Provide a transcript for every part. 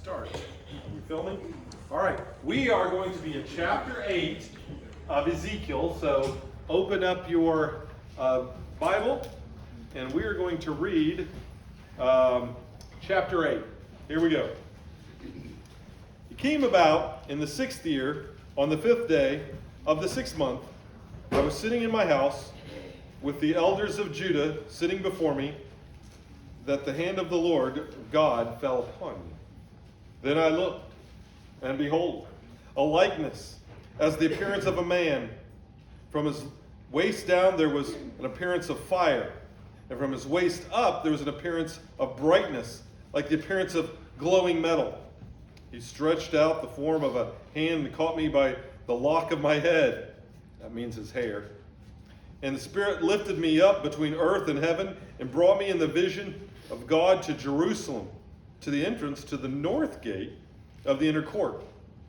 start. Are we filming? All right. We are going to be in chapter 8 of Ezekiel. So open up your Bible, and we are going to read chapter 8. Here we go. It came about in the 6th year, on the 5th day of the 6th month, I was sitting in my house with the elders of Judah sitting before me, that the hand of the Lord God fell upon me. Then I looked, and behold, a likeness as the appearance of a man. From his waist down there was an appearance of fire, and from his waist up there was an appearance of brightness, like the appearance of glowing metal. He stretched out the form of a hand and caught me by the lock of my head. That means his hair. And the Spirit lifted me up between earth and heaven and brought me in the vision of God to Jerusalem, to the entrance to the north gate of the inner court,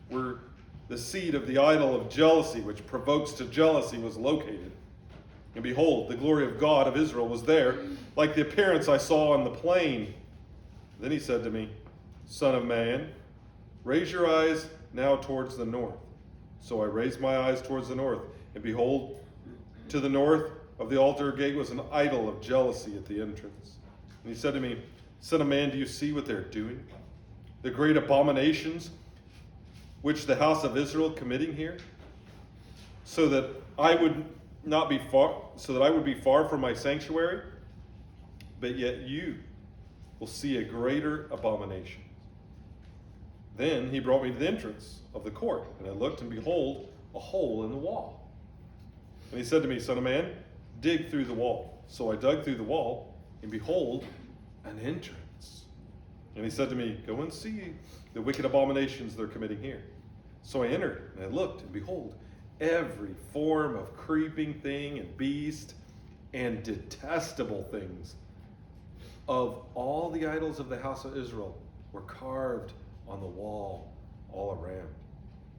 where the seat of the idol of jealousy, which provokes to jealousy, was located. And behold, the glory of God of Israel was there, like the appearance I saw on the plain. Then he said to me, Son of man, raise your eyes now towards the north. So I raised my eyes towards the north, and behold, to the north of the altar gate was an idol of jealousy at the entrance. And he said to me, Son of man, do you see what they're doing? The great abominations which the house of Israel committing here? So that I would be far from my sanctuary, but yet you will see a greater abomination. Then he brought me to the entrance of the court, and I looked, and behold, a hole in the wall. And he said to me, Son of man, dig through the wall. So I dug through the wall, and behold, an entrance. And he said to me, Go and see the wicked abominations they're committing here. So I entered, and I looked, and behold, every form of creeping thing and beast and detestable things of all the idols of the house of Israel were carved on the wall all around.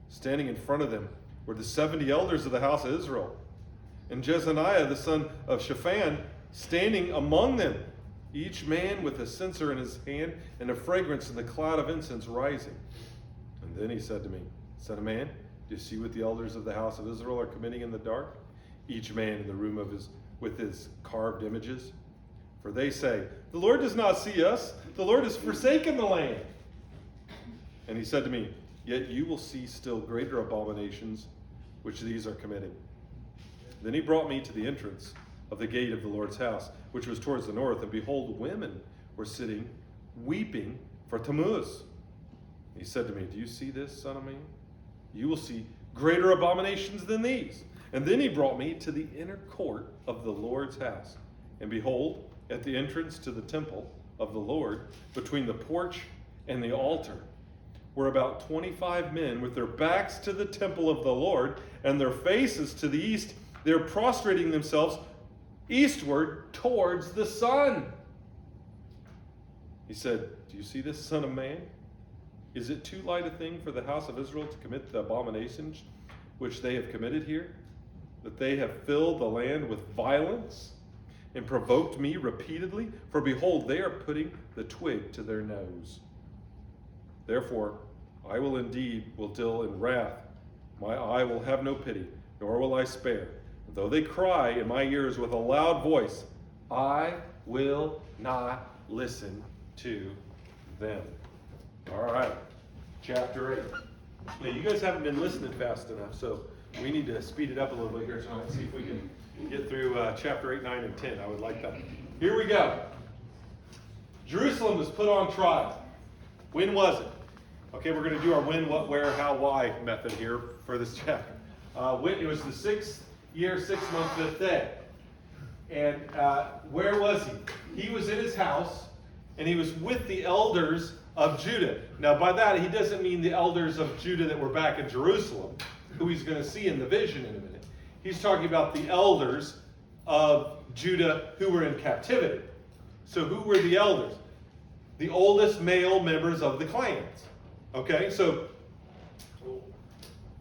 Standing in front of them were the 70 elders of the house of Israel, and Jezaniah the son of Shaphan standing among them, each man with a censer in his hand and a fragrance in the cloud of incense rising. And then he said to me, Son of man, do you see what the elders of the house of Israel are committing in the dark? Each man in the room with his carved images. For they say, The Lord does not see us. The Lord has forsaken the land. And he said to me, Yet you will see still greater abominations which these are committing. Then he brought me to the entrance of the gate of the Lord's house, which was towards the north, and behold, women were sitting, weeping for Tammuz. He said to me, Do you see this, son of man? You will see greater abominations than these. And then he brought me to the inner court of the Lord's house. And behold, at the entrance to the temple of the Lord, between the porch and the altar, were about 25 men with their backs to the temple of the Lord and their faces to the east. They're prostrating themselves eastward towards the sun. He said, Do you see this, son of man? Is it too light a thing for the house of Israel to commit the abominations which they have committed here? That they have filled the land with violence and provoked me repeatedly? For behold, they are putting the twig to their nose. Therefore, I will deal in wrath. My eye will have no pity, nor will I spare. Though they cry in my ears with a loud voice, I will not listen to them. All right, chapter 8. Now, you guys haven't been listening fast enough, so we need to speed it up a little bit here, so let's see if we can get through chapter 8, 9, and 10. I would like that. Here we go. Jerusalem was put on trial. When was it? Okay, we're going to do our when, what, where, how, why method here for this chapter. It was the 6th year, 6th month, 5th day. And where was he? He was in his house, and he was with the elders of Judah. Now, by that, he doesn't mean the elders of Judah that were back in Jerusalem, who he's going to see in the vision in a minute. He's talking about the elders of Judah who were in captivity. So who were the elders? The oldest male members of the clans. Okay, so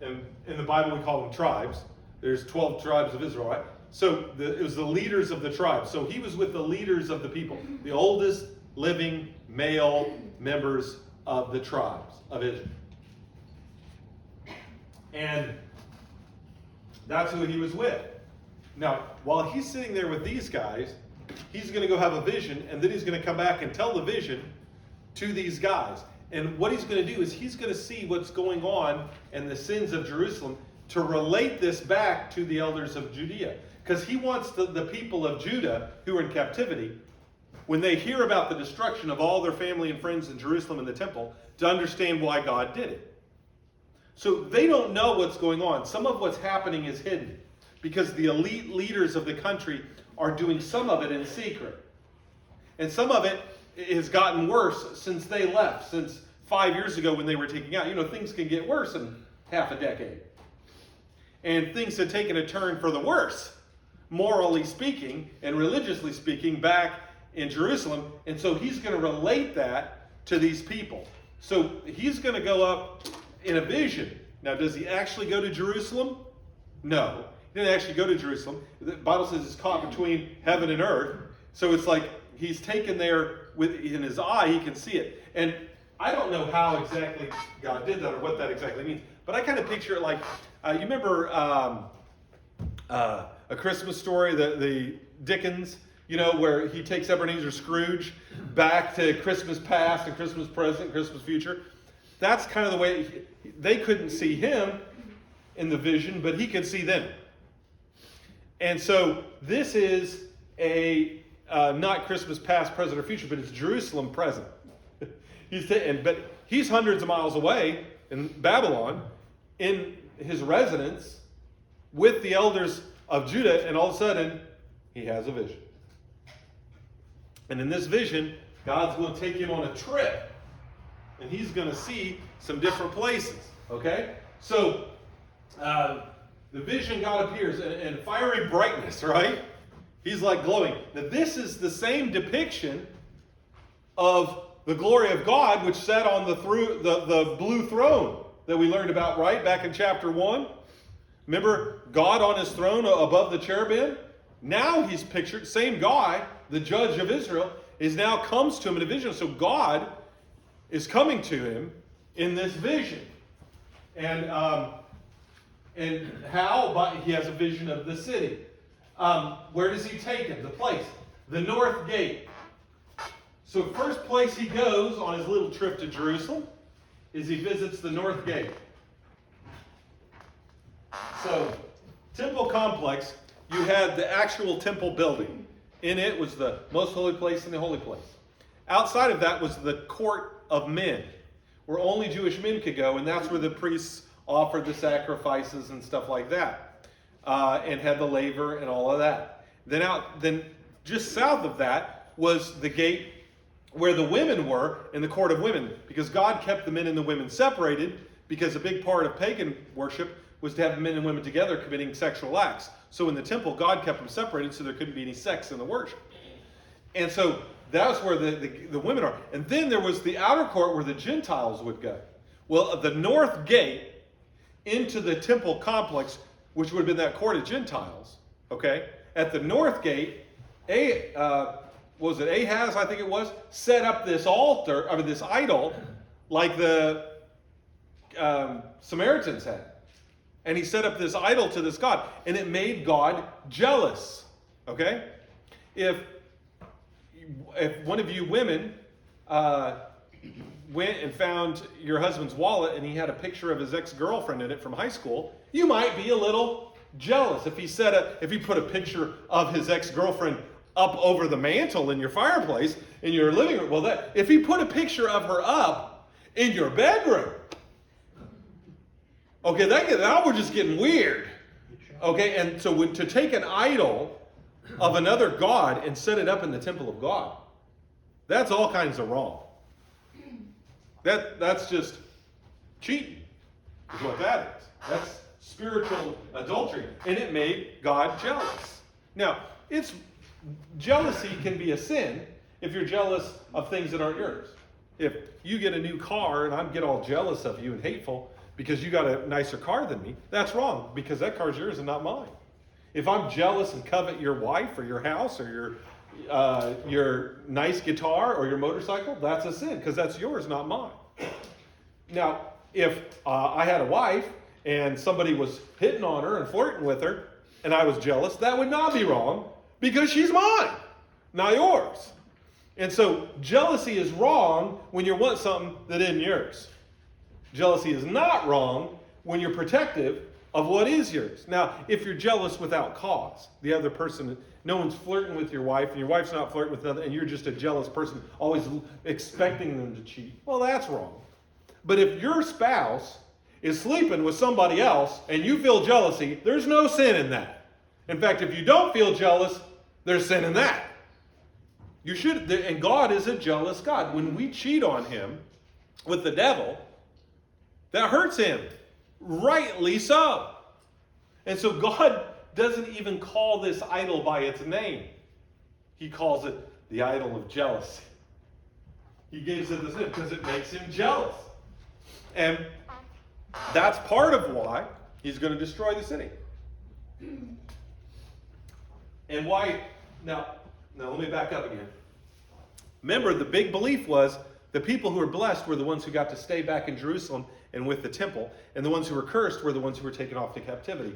in the Bible we call them tribes. There's 12 tribes of Israel, right? So it was the leaders of the tribes. So he was with the leaders of the people, the oldest living male members of the tribes of Israel. And that's who he was with. Now, while he's sitting there with these guys, he's going to go have a vision, and then he's going to come back and tell the vision to these guys. And what he's going to do is he's going to see what's going on and the sins of Jerusalem to relate this back to the elders of Judea. Because he wants the people of Judah who are in captivity, when they hear about the destruction of all their family and friends in Jerusalem and the temple, to understand why God did it. So they don't know what's going on. Some of what's happening is hidden because the elite leaders of the country are doing some of it in secret. And some of it has gotten worse since they left, since 5 years ago when they were taken out. You know, things can get worse in half a decade. And things have taken a turn for the worse, morally speaking and religiously speaking, back in Jerusalem. And so he's going to relate that to these people. So he's going to go up in a vision. Now, does he actually go to Jerusalem? No. He didn't actually go to Jerusalem. The Bible says it's caught between heaven and earth. So it's like he's taken there in his eye, he can see it. And I don't know how exactly God did that or what that exactly means. But I kind of picture it like, you remember A Christmas Story, the Dickens, you know, where he takes Ebenezer Scrooge back to Christmas past and Christmas present, Christmas future. That's kind of the way they couldn't see him in the vision, but he could see them. And so this is a not Christmas past, present, or future, but it's Jerusalem present. But he's hundreds of miles away in Babylon in his residence with the elders of Judah, and all of a sudden he has a vision. And in this vision, God's going to take him on a trip. And he's going to see some different places. Okay? So, the vision, God appears in fiery brightness, right? He's like glowing. Now, this is the same depiction of the glory of God, which sat on the blue throne that we learned about, right? Back in chapter 1. Remember God on his throne above the cherubim? Now he's pictured, same guy, the judge of Israel, is now comes to him in a vision. So God is coming to him in this vision. And how? He has a vision of the city. Where does he take him? The place. The north gate. So first place he goes on his little trip to Jerusalem is he visits the north gate. So, temple complex, you had the actual temple building. In it was the most holy place and the holy place. Outside of that was the court of men, where only Jewish men could go, and that's where the priests offered the sacrifices and stuff like that, and had the laver and all of that. Then just south of that was the gate where the women were in the court of women, because God kept the men and the women separated, because a big part of pagan worship was to have the men and women together committing sexual acts. So in the temple, God kept them separated so there couldn't be any sex in the worship. And so that's where the women are. And then there was the outer court where the Gentiles would go. Well, the north gate into the temple complex, which would have been that court of Gentiles, okay? At the north gate, Ahaz, I think it was, set up this this idol like the Samaritans had. And he set up this idol to this god. And it made God jealous. Okay? If one of you women went and found your husband's wallet and he had a picture of his ex-girlfriend in it from high school, you might be a little jealous. If he put a picture of his ex-girlfriend up over the mantle in your fireplace in your living room, if he put a picture of her up in your bedroom, okay, now we're just getting weird. Okay, and so to take an idol of another god and set it up in the temple of God, that's all kinds of wrong. That's just cheating, is what that is. That's spiritual adultery, and it made God jealous. Now, jealousy can be a sin if you're jealous of things that aren't yours. If you get a new car and I get all jealous of you and hateful because you got a nicer car than me, that's wrong, because that car's yours and not mine. If I'm jealous and covet your wife or your house or your nice guitar or your motorcycle, that's a sin, because that's yours, not mine. Now, if I had a wife and somebody was hitting on her and flirting with her, and I was jealous, that would not be wrong because she's mine, not yours. And so jealousy is wrong when you want something that isn't yours. Jealousy is not wrong when you're protective of what is yours. Now, if you're jealous without cause, the other person, no one's flirting with your wife, and your wife's not flirting with another, and you're just a jealous person, always expecting them to cheat, well, that's wrong. But if your spouse is sleeping with somebody else and you feel jealousy, there's no sin in that. In fact, if you don't feel jealous, there's sin in that. You should, and God is a jealous God. When we cheat on him with the devil, that hurts him. Rightly so. And so God doesn't even call this idol by its name. He calls it the idol of jealousy. He gives it this name because it makes him jealous. And that's part of why he's going to destroy the city. And why, now let me back up again. Remember, the big belief was the people who were blessed were the ones who got to stay back in Jerusalem and with the temple, and the ones who were cursed were the ones who were taken off to captivity.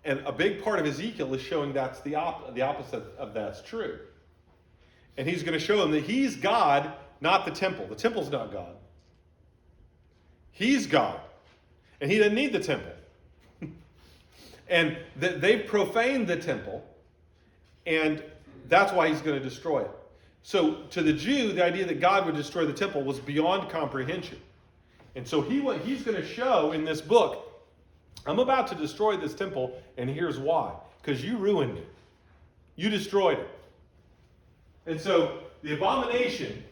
And a big part of Ezekiel is showing that's the opposite of that's true. And he's going to show them that he's God, not the temple. The temple's not God. He's God. And he doesn't need the temple. And they've profaned the temple, and that's why he's going to destroy it. So to the Jew, the idea that God would destroy the temple was beyond comprehension. And so he's going to show in this book, I'm about to destroy this temple, and here's why. Because you ruined it. You destroyed it. And so the abomination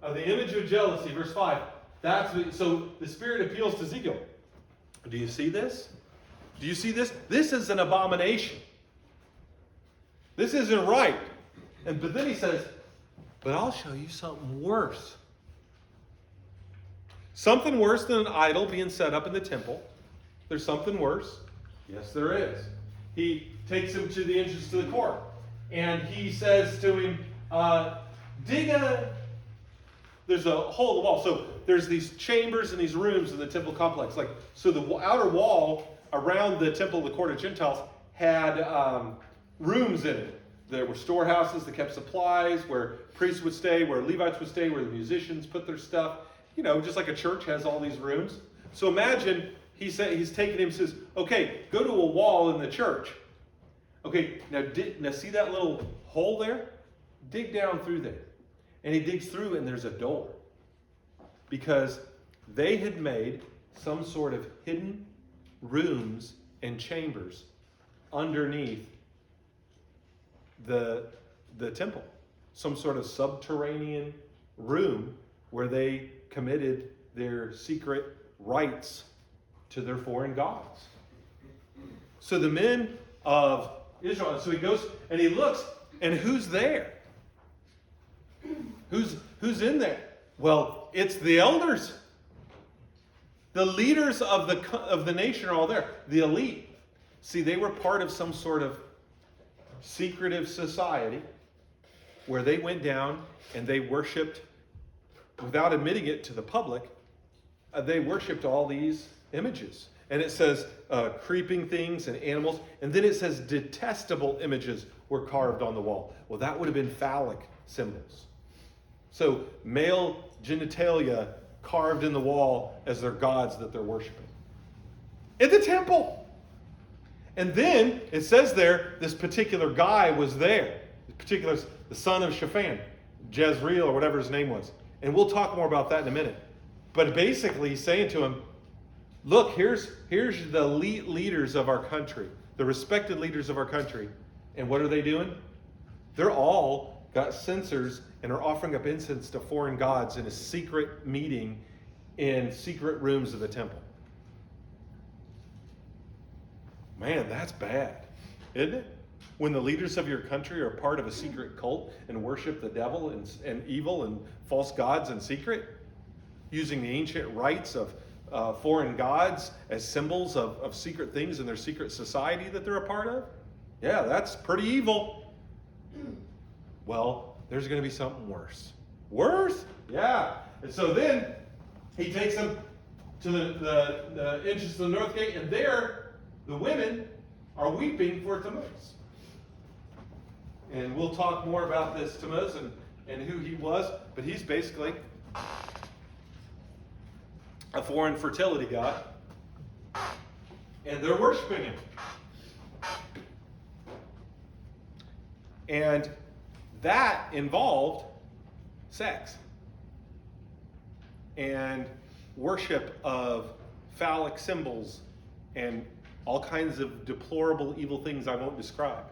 of the image of jealousy, verse 5, so the Spirit appeals to Ezekiel. Do you see this? Do you see this? This is an abomination. This isn't right. But then he says, but I'll show you something worse. Something worse than an idol being set up in the temple. There's something worse. Yes, there is. He takes him to the entrance to the court. And he says to him, there's a hole in the wall. So there's these chambers and these rooms in the temple complex. So the outer wall around the temple of the court of Gentiles had rooms in it. There were storehouses that kept supplies, where priests would stay, where Levites would stay, where the musicians put their stuff. Just like a church has all these rooms. So imagine he's taking him and says, okay, go to a wall in the church. Okay, now see that little hole there? Dig down through there. And he digs through and there's a door. Because they had made some sort of hidden rooms and chambers underneath the temple. Some sort of subterranean room where they committed their secret rites to their foreign gods. So the men of Israel, so he goes and he looks, and who's there? Who's in there? Well, it's the elders. The leaders of the nation are all there. The elite. See, they were part of some sort of secretive society where they went down and they worshipped, without admitting it to the public, they worshipped all these images. And it says creeping things and animals. And then it says detestable images were carved on the wall. Well, that would have been phallic symbols. So male genitalia carved in the wall as their gods that they're worshiping. In the temple. And then it says there, this particular guy was there. The son of Shaphan, Jezreel or whatever his name was. And we'll talk more about that in a minute. But basically he's saying to him, look, here's the elite leaders of our country, the respected leaders of our country. And what are they doing? They're all got censers and are offering up incense to foreign gods in a secret meeting in secret rooms of the temple. Man, that's bad, isn't it? When the leaders of your country are part of a secret cult and worship the devil and evil and false gods in secret, using the ancient rites of foreign gods as symbols of secret things in their secret society that they're a part of? Yeah, that's pretty evil. Well, there's going to be something worse. Worse? Yeah. And so then he takes him to the entrance to the north gate, and there the women are weeping for Tammuz. And we'll talk more about this Tammuz and who he was, but he's basically a foreign fertility god. And they're worshiping him. And that involved sex and worship of phallic symbols and all kinds of deplorable evil things I won't describe.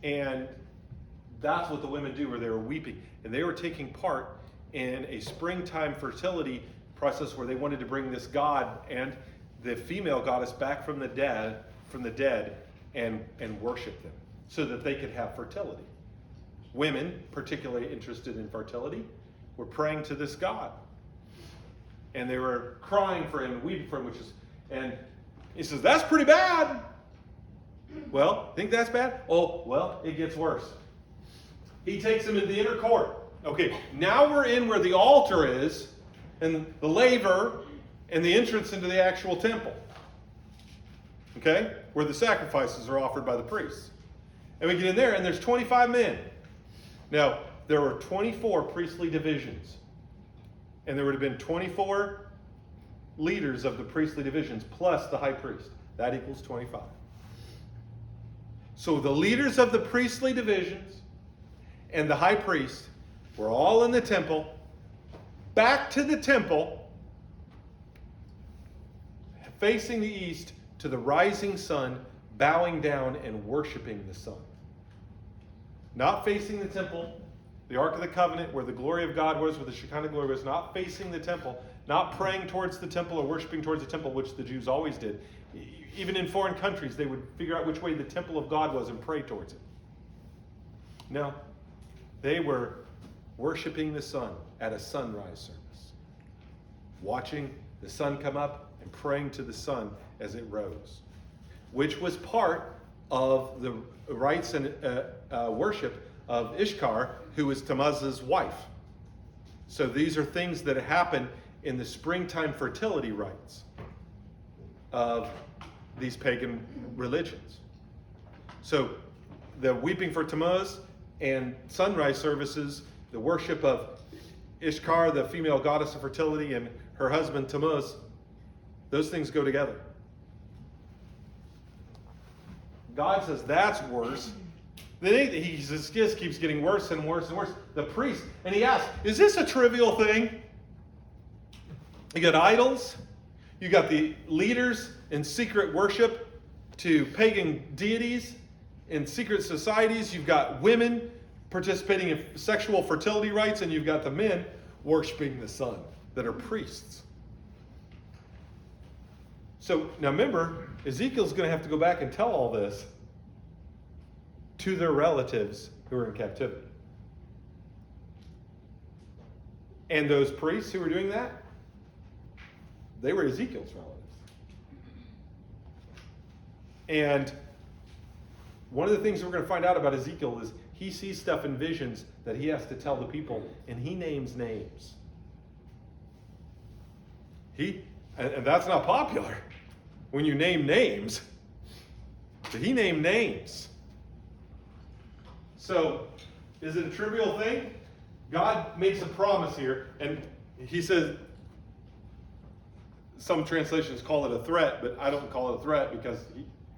And that's what the women do, where they were weeping. And they were taking part in a springtime fertility process where they wanted to bring this god and the female goddess back from the dead and worship them so that they could have fertility. Women, particularly interested in fertility, were praying to this god. And they were crying for him, weeping for him, and he says, that's pretty bad. Well, think that's bad? Oh, well, it gets worse. He takes them into the inner court. Okay, now we're in where the altar is, and the laver, and the entrance into the actual temple. Okay? Where the sacrifices are offered by the priests. And we get in there, and there's 25 men. Now, there were 24 priestly divisions. And there would have been 24 leaders of the priestly divisions, plus the high priest. That equals 25. So the leaders of the priestly divisions and the high priest were all in the temple, back to the temple, facing the east to the rising sun, bowing down and worshiping the sun. Not facing the temple, the Ark of the Covenant, where the glory of God was, where the Shekinah glory was, not facing the temple, not praying towards the temple or worshiping towards the temple, which the Jews always did. Even in foreign countries, they would figure out which way the temple of God was and pray towards it. No, they were worshiping the sun at a sunrise service, watching the sun come up and praying to the sun as it rose, which was part of the rites and worship of Ishtar, who was Tammuz's wife. So these are things that happen in the springtime fertility rites of these pagan religions. So the weeping for Tammuz and sunrise services, the worship of Ishtar, the female goddess of fertility, and her husband Tammuz, those things go together. God says that's worse. Then he just keeps getting worse and worse and worse. The priest, and he asks, is this a trivial thing? You got idols. You got the leaders in secret worship to pagan deities in secret societies. You've got women participating in sexual fertility rites, and you've got the men worshiping the sun that are priests. So now remember, Ezekiel's going to have to go back and tell all this to their relatives who are in captivity. And those priests who were doing that, they were Ezekiel's relatives. And one of the things we're going to find out about Ezekiel is he sees stuff in visions that he has to tell the people, and he names names. And that's not popular when you name names. But he named names. So, is it a trivial thing? God makes a promise here, and he says, some translations call it a threat, but I don't call it a threat because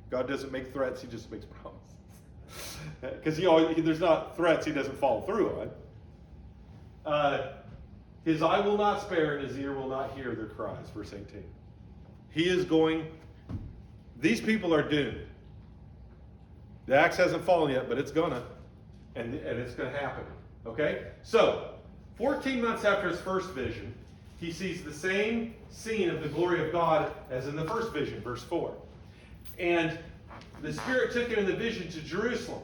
God doesn't make threats, he just makes promises. Because there's not threats he doesn't follow through on. His eye will not spare and his ear will not hear their cries, verse 18. These people are doomed. The axe hasn't fallen yet, but it's gonna. And it's going to happen. Okay? So, 14 months after his first vision, he sees the same scene of the glory of God as in the first vision, verse 4. And the Spirit took him in the vision to Jerusalem.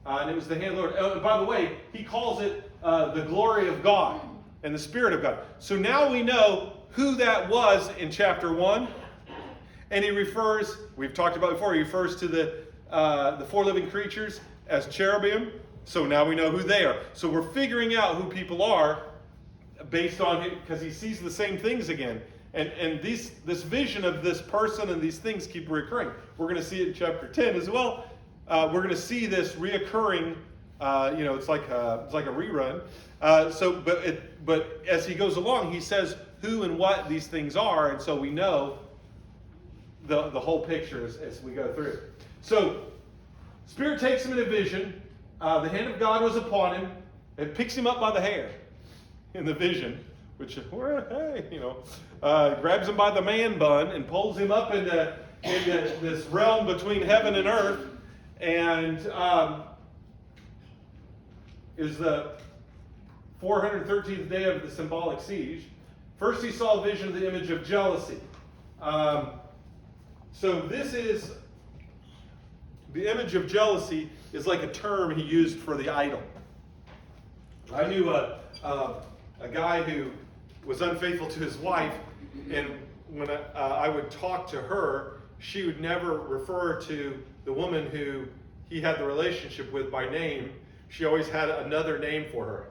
And it was the hand of the Lord. Oh, and by the way, he calls it the glory of God and the Spirit of God. So now we know who that was in chapter 1. And he refers, we've talked about before, he refers to the four living creatures as cherubim. So now we know who they are. So we're figuring out who people are based on it, because he sees the same things again. And this vision of this person and these things keep recurring. We're going to see it in chapter 10 as well. We're going to see this reoccurring. It's like a rerun. But as he goes along, he says who and what these things are, and so we know the whole picture as we go through. So, Spirit takes him in a vision. The hand of God was upon him, and picks him up by the hair in the vision, which grabs him by the man bun and pulls him up into this realm between heaven and earth, and is the 413th day of the symbolic siege. First he saw a vision of the image of jealousy. So this is, the image of jealousy is like a term he used for the idol. I knew a guy who was unfaithful to his wife, and when I would talk to her, she would never refer to the woman who he had the relationship with by name. She always had another name for her.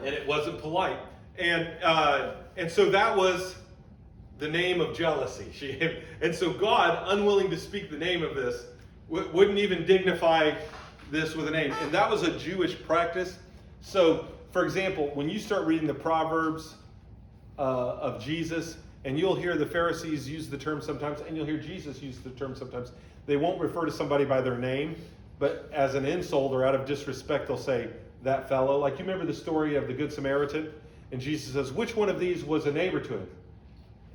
And it wasn't polite. And so that was the name of jealousy. And so God, unwilling to speak the name of this, wouldn't even dignify this with a name. And that was a Jewish practice. So, for example, when you start reading the Proverbs of Jesus, and you'll hear the Pharisees use the term sometimes, and you'll hear Jesus use the term sometimes, they won't refer to somebody by their name, but as an insult or out of disrespect, they'll say, that fellow. Like, you remember the story of the Good Samaritan? And Jesus says, which one of these was a neighbor to him?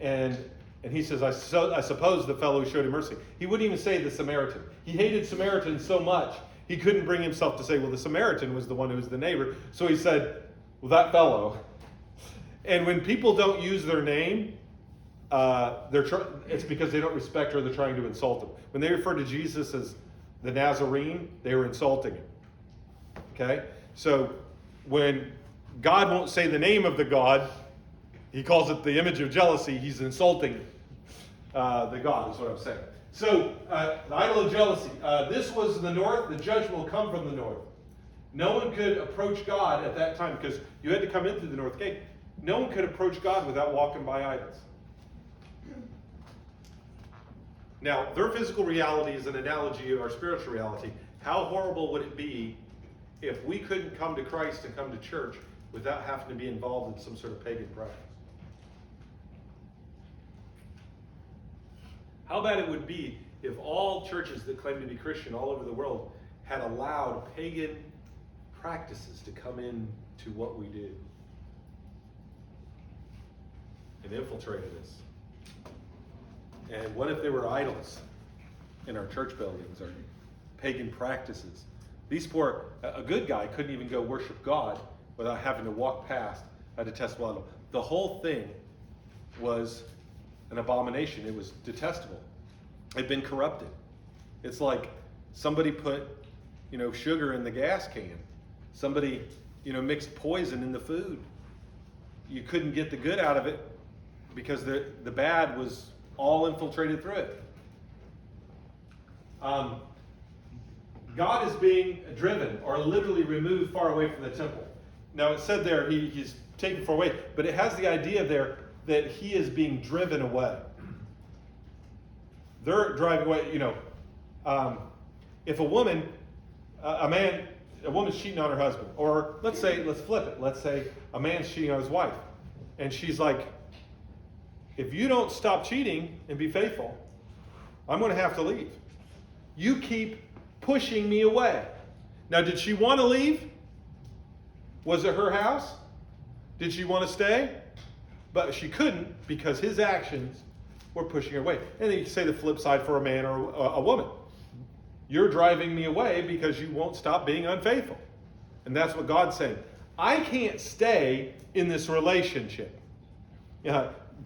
And he says, I suppose the fellow who showed him mercy. He wouldn't even say the Samaritan. He hated Samaritans so much, he couldn't bring himself to say, well, the Samaritan was the one who was the neighbor. So he said, well, that fellow. And when people don't use their name, it's because they don't respect or they're trying to insult him. When they refer to Jesus as the Nazarene, they were insulting him. Okay? So when God won't say the name of the God, he calls it the image of jealousy, he's insulting the God, is what I'm saying. So, the idol of jealousy. This was in the north. The judgment will come from the north. No one could approach God at that time because you had to come in through the north gate. No one could approach God without walking by idols. Now, their physical reality is an analogy of our spiritual reality. How horrible would it be if we couldn't come to Christ and come to church without having to be involved in some sort of pagan practice? How bad it would be if all churches that claim to be Christian all over the world had allowed pagan practices to come in to what we do and infiltrated us. And what if there were idols in our church buildings or pagan practices? A good guy couldn't even go worship God without having to walk past a detestable idol. The whole thing was an abomination. It was detestable. It had been corrupted. It's like somebody put, sugar in the gas can. Somebody, mixed poison in the food. You couldn't get the good out of it because the bad was all infiltrated through it. God is being driven or literally removed far away from the temple. Now it said there he's taken far away, but it has the idea there that he is being driven away. They're driving away, if a woman's cheating on her husband, or let's flip it. Let's say a man's cheating on his wife. And she's like, if you don't stop cheating and be faithful, I'm going to have to leave. You keep pushing me away. Now, did she want to leave? Was it her house? Did she want to stay? But she couldn't because his actions were pushing her away. And then you can say the flip side for a man or a woman. You're driving me away because you won't stop being unfaithful. And that's what God's saying. I can't stay in this relationship.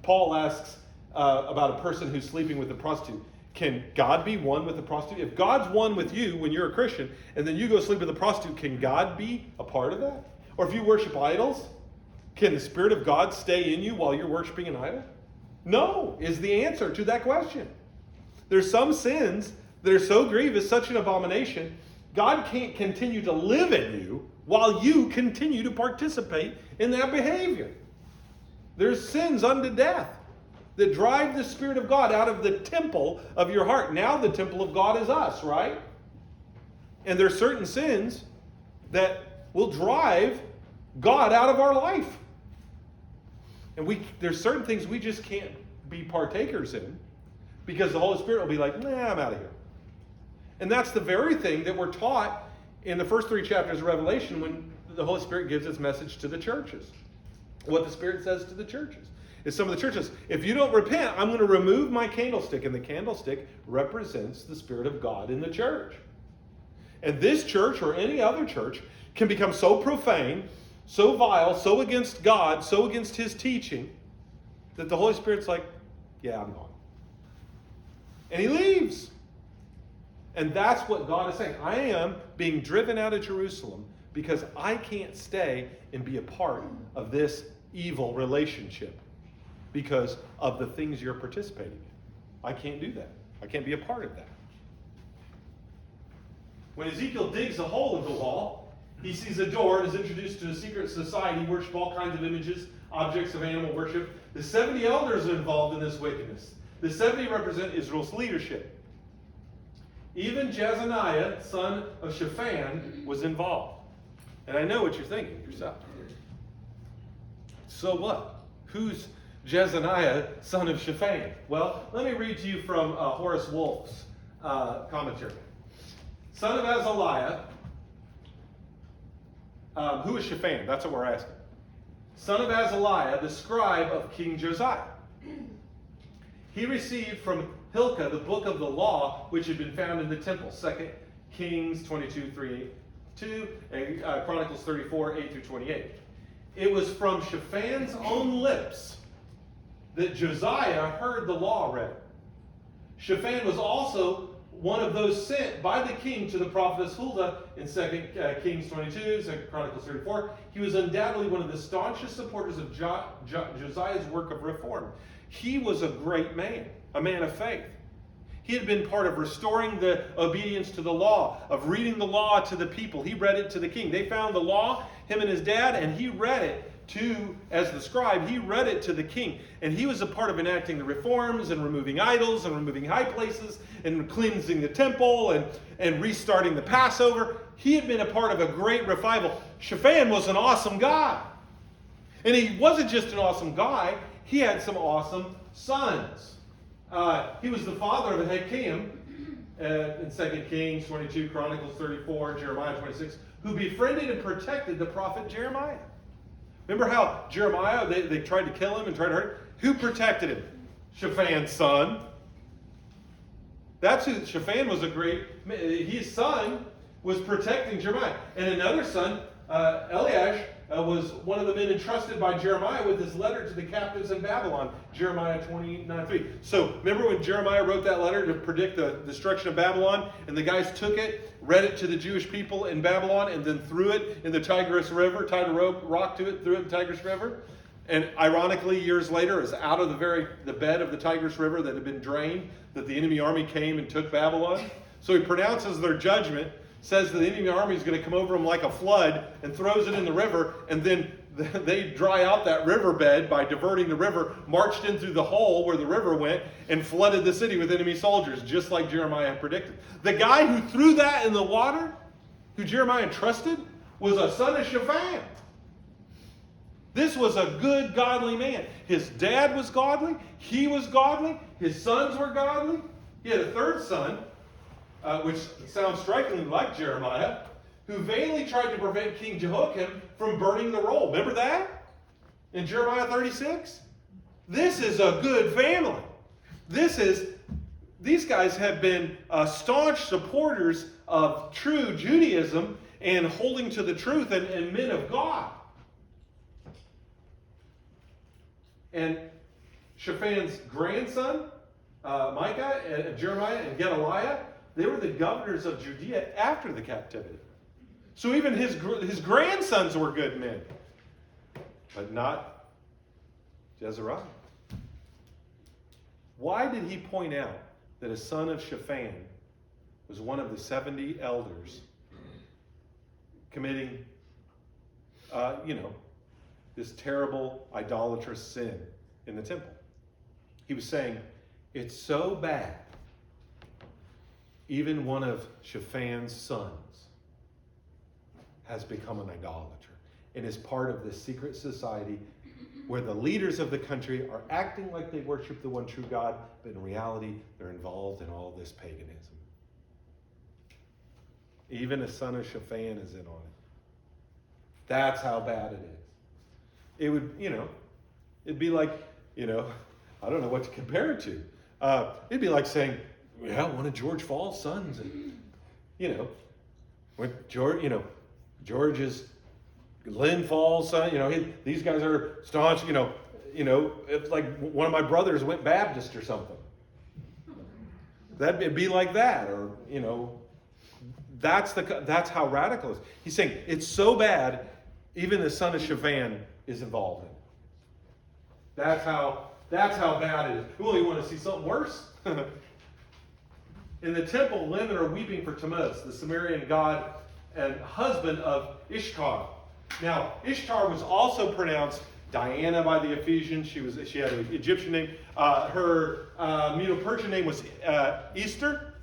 Paul asks about a person who's sleeping with a prostitute. Can God be one with a prostitute? If God's one with you when you're a Christian, and then you go sleep with a prostitute, can God be a part of that? Or if you worship idols, can the Spirit of God stay in you while you're worshiping an idol? No, is the answer to that question. There's some sins that are so grievous, such an abomination, God can't continue to live in you while you continue to participate in that behavior. There's sins unto death that drive the Spirit of God out of the temple of your heart. Now the temple of God is us, right? And there's certain sins that will drive God out of our life. And there's certain things we just can't be partakers in because the Holy Spirit will be like, nah, I'm out of here. And that's the very thing that we're taught in the first 3 chapters of Revelation when the Holy Spirit gives its message to the churches. What the Spirit says to the churches is some of the churches, if you don't repent, I'm going to remove my candlestick. And the candlestick represents the Spirit of God in the church. And this church or any other church can become so profane, so vile, so against God, so against His teaching, that the Holy Spirit's like, yeah, I'm gone. And He leaves. And that's what God is saying. I am being driven out of Jerusalem because I can't stay and be a part of this evil relationship because of the things you're participating in. I can't do that. I can't be a part of that. When Ezekiel digs a hole in the wall, he sees a door and is introduced to a secret society, worship all kinds of images, objects of animal worship. The 70 elders are involved in this wickedness. The 70 represent Israel's leadership. Even Jezaniah, son of Shaphan, was involved. And I know what you're thinking yourself. So what? Who's Jezaniah, son of Shaphan? Well, let me read to you from Horace Wolf's commentary. Son of Azaliah, who is Shaphan? That's what we're asking. Son of Azaliah, the scribe of King Josiah. He received from Hilkiah the book of the law, which had been found in the temple. 2 Kings 22:3-2, and Chronicles 34:8-28. It was from Shaphan's own lips that Josiah heard the law read. Shaphan was also one of those sent by the king to the prophetess Huldah in 2 Kings 22, 2 Chronicles 34. He was undoubtedly one of the staunchest supporters of Josiah's work of reform. He was a great man, a man of faith. He had been part of restoring the obedience to the law, of reading the law to the people. He read it to the king. They found the law, him and his dad, and he read it as the scribe, he read it to the king. And he was a part of enacting the reforms and removing idols and removing high places and cleansing the temple and restarting the Passover. He had been a part of a great revival. Shaphan was an awesome guy. And he wasn't just an awesome guy, he had some awesome sons. He was the father of Hilkiah in 2 Kings 22, Chronicles 34, Jeremiah 26, who befriended and protected the prophet Jeremiah. Remember how Jeremiah, they tried to kill him and tried to hurt him? Who protected him? Shaphan's son. That's who, Shaphan was his son was protecting Jeremiah. And another son, Eliash, was one of the men entrusted by Jeremiah with his letter to the captives in Babylon, Jeremiah 29:3. So remember when Jeremiah wrote that letter to predict the destruction of Babylon, and the guys took it, read it to the Jewish people in Babylon, and then threw it in the Tigris River, tied a rock to it, threw it in the Tigris River. And ironically, years later, as out of the bed of the Tigris River that had been drained, that the enemy army came and took Babylon. So he pronounces their judgment, says that the enemy army is going to come over them like a flood and throws it in the river, and then they dry out that riverbed by diverting the river, marched in through the hole where the river went, and flooded the city with enemy soldiers, just like Jeremiah had predicted. The guy who threw that in the water, who Jeremiah trusted, was a son of Shaphan. This was a good, godly man. His dad was godly. He was godly. His sons were godly. He had a third son, which sounds strikingly like Jeremiah, who vainly tried to prevent King Jehoiakim from burning the roll. Remember that? In Jeremiah 36? This is a good family. These guys have been staunch supporters of true Judaism and holding to the truth and men of God. And Shaphan's grandson, Micah, and Jeremiah, and Gedaliah, they were the governors of Judea after the captivity. So even his grandsons were good men. But not Jezariah. Why did he point out that a son of Shaphan was one of the 70 elders committing, this terrible idolatrous sin in the temple. He was saying, it's so bad, even one of Shaphan's sons has become an idolater and is part of this secret society where the leaders of the country are acting like they worship the one true God, but in reality, they're involved in all this paganism. Even a son of Shaphan is in on it. That's how bad it is. It would, it'd be like, I don't know what to compare it to. It'd be like saying, yeah, one of George Faull's sons, and, when George is Lynn Faull's son, these guys are staunch, it's like one of my brothers went Baptist or something. It'd be like that, or, that's how radical it is. He's saying it's so bad, even the son of Shaphan is involved in it. That's how bad it is. Well, you want to see something worse? In the temple, women are weeping for Tammuz, the Sumerian god and husband of Ishtar. Now, Ishtar was also pronounced Diana by the Ephesians. She had an Egyptian name. Her Medo-Persian name was Easter.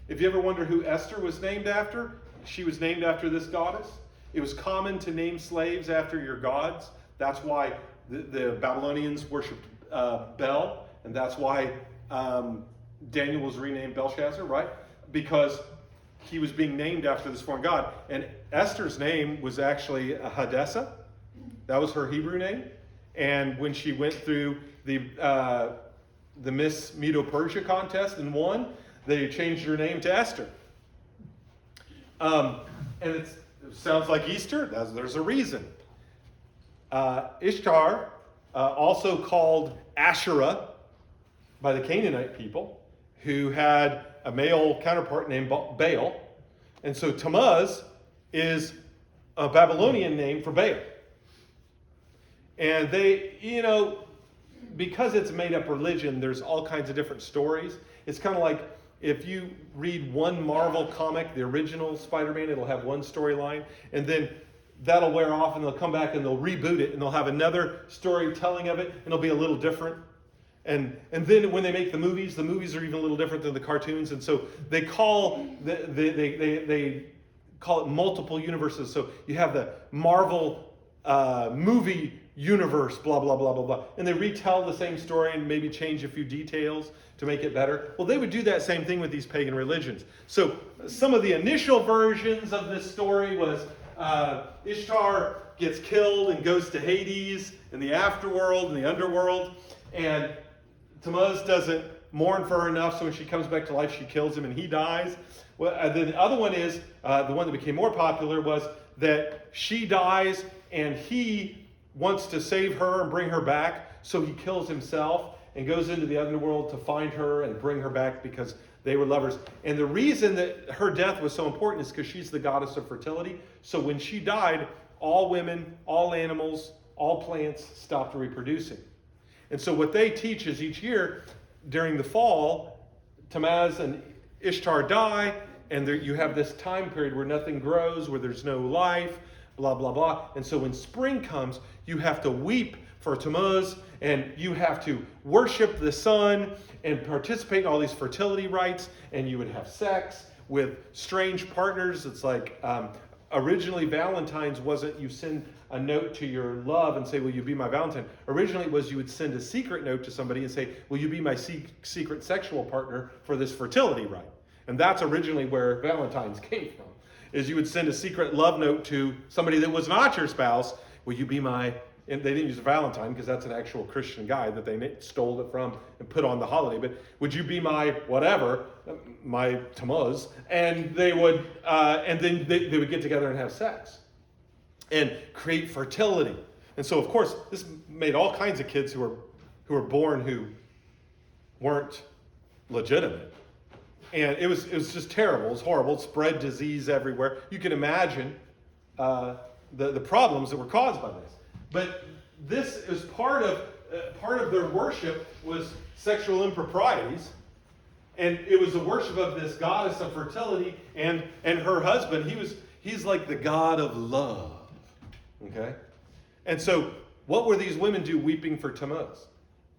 If you ever wonder who Esther was named after, she was named after this goddess. It was common to name slaves after your gods. That's why the Babylonians worshipped Bel, and that's why Daniel was renamed Belshazzar, right? Because he was being named after this foreign god. And Esther's name was actually Hadassah. That was her Hebrew name. And when she went through the Miss Medo-Persia contest and won, they changed her name to Esther. And it sounds like Easter. There's a reason. Ishtar, also called Asherah by the Canaanite people, who had a male counterpart named Baal. And so Tammuz is a Babylonian name for Baal. And they, because it's a made-up religion, there's all kinds of different stories. It's kind of like if you read one Marvel comic, the original Spider-Man, it'll have one storyline, and then that'll wear off, and they'll come back and they'll reboot it, and they'll have another storytelling of it, and it'll be a little different. And then when they make the movies are even a little different than the cartoons, and so they call they call it multiple universes. So you have the Marvel movie universe, blah blah blah blah blah, and they retell the same story and maybe change a few details to make it better. Well, they would do that same thing with these pagan religions. So some of the initial versions of this story was Ishtar gets killed and goes to Hades in the afterworld, in the underworld, and Tammuz doesn't mourn for her enough, so when she comes back to life, she kills him and he dies. Well, then the other one is, the one that became more popular, was that she dies and he wants to save her and bring her back, so he kills himself and goes into the underworld to find her and bring her back because they were lovers. And the reason that her death was so important is because she's the goddess of fertility. So when she died, all women, all animals, all plants stopped reproducing. And so what they teach is each year during the fall, Tammuz and Ishtar die, and you have this time period where nothing grows, where there's no life, blah, blah, blah. And so when spring comes, you have to weep for Tammuz, and you have to worship the sun and participate in all these fertility rites, and you would have sex with strange partners. It's like originally Valentine's wasn't you send a note to your love and say, will you be my Valentine? Originally it was you would send a secret note to somebody and say, will you be my secret sexual partner for this fertility rite? And that's originally where Valentine's came from, is you would send a secret love note to somebody that was not your spouse. Will you be my, and they didn't use Valentine because that's an actual Christian guy that they stole it from and put on the holiday. But would you be my whatever, my Tammuz? And they would, and then they would get together and have sex and create fertility. And so, of course, this made all kinds of kids who were born who weren't legitimate. And it was just terrible. It was horrible. It spread disease everywhere. You can imagine the problems that were caused by this. But this is part of their worship was sexual improprieties, and it was the worship of this goddess of fertility and her husband. He's like the God of love. Okay? And so, what were these women do weeping for Tammuz?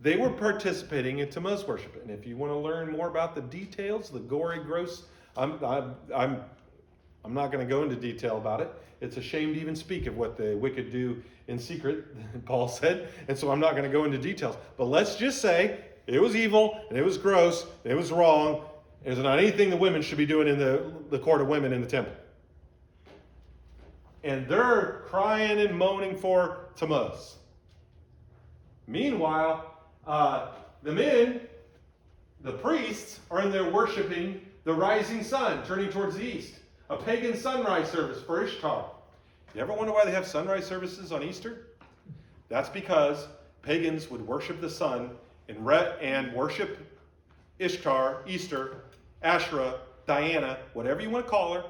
They were participating in Tammuz worship. And if you want to learn more about the details, the gory, gross, I'm not going to go into detail about it. It's a shame to even speak of what the wicked do in secret, Paul said. And so I'm not going to go into details. But let's just say it was evil, and it was gross, and it was wrong. It's not anything the women should be doing in the court of women in the temple. And they're crying and moaning for Tammuz. Meanwhile, the men, the priests, are in there worshiping the rising sun, turning towards the east. A pagan sunrise service for Ishtar. You ever wonder why they have sunrise services on Easter? That's because pagans would worship the sun and worship Ishtar, Easter, Asherah, Diana, whatever you want to call her.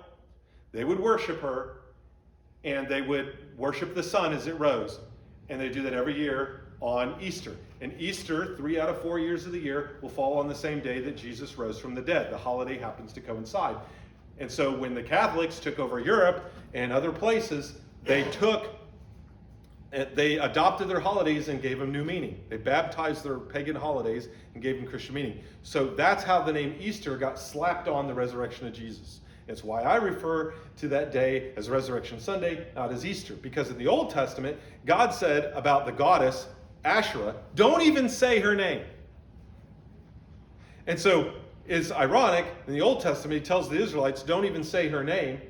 They would worship her, and they would worship the sun as it rose. And they do that every year on Easter. And Easter, 3 out of 4 years of the year, will fall on the same day that Jesus rose from the dead. The holiday happens to coincide. And so when the Catholics took over Europe and other places, they adopted their holidays and gave them new meaning. They baptized their pagan holidays and gave them Christian meaning. So that's how the name Easter got slapped on the resurrection of Jesus. It's why I refer to that day as Resurrection Sunday, not as Easter. Because in the Old Testament, God said about the goddess Asherah, don't even say her name. And so it's ironic, in the Old Testament, he tells the Israelites, don't even say her name.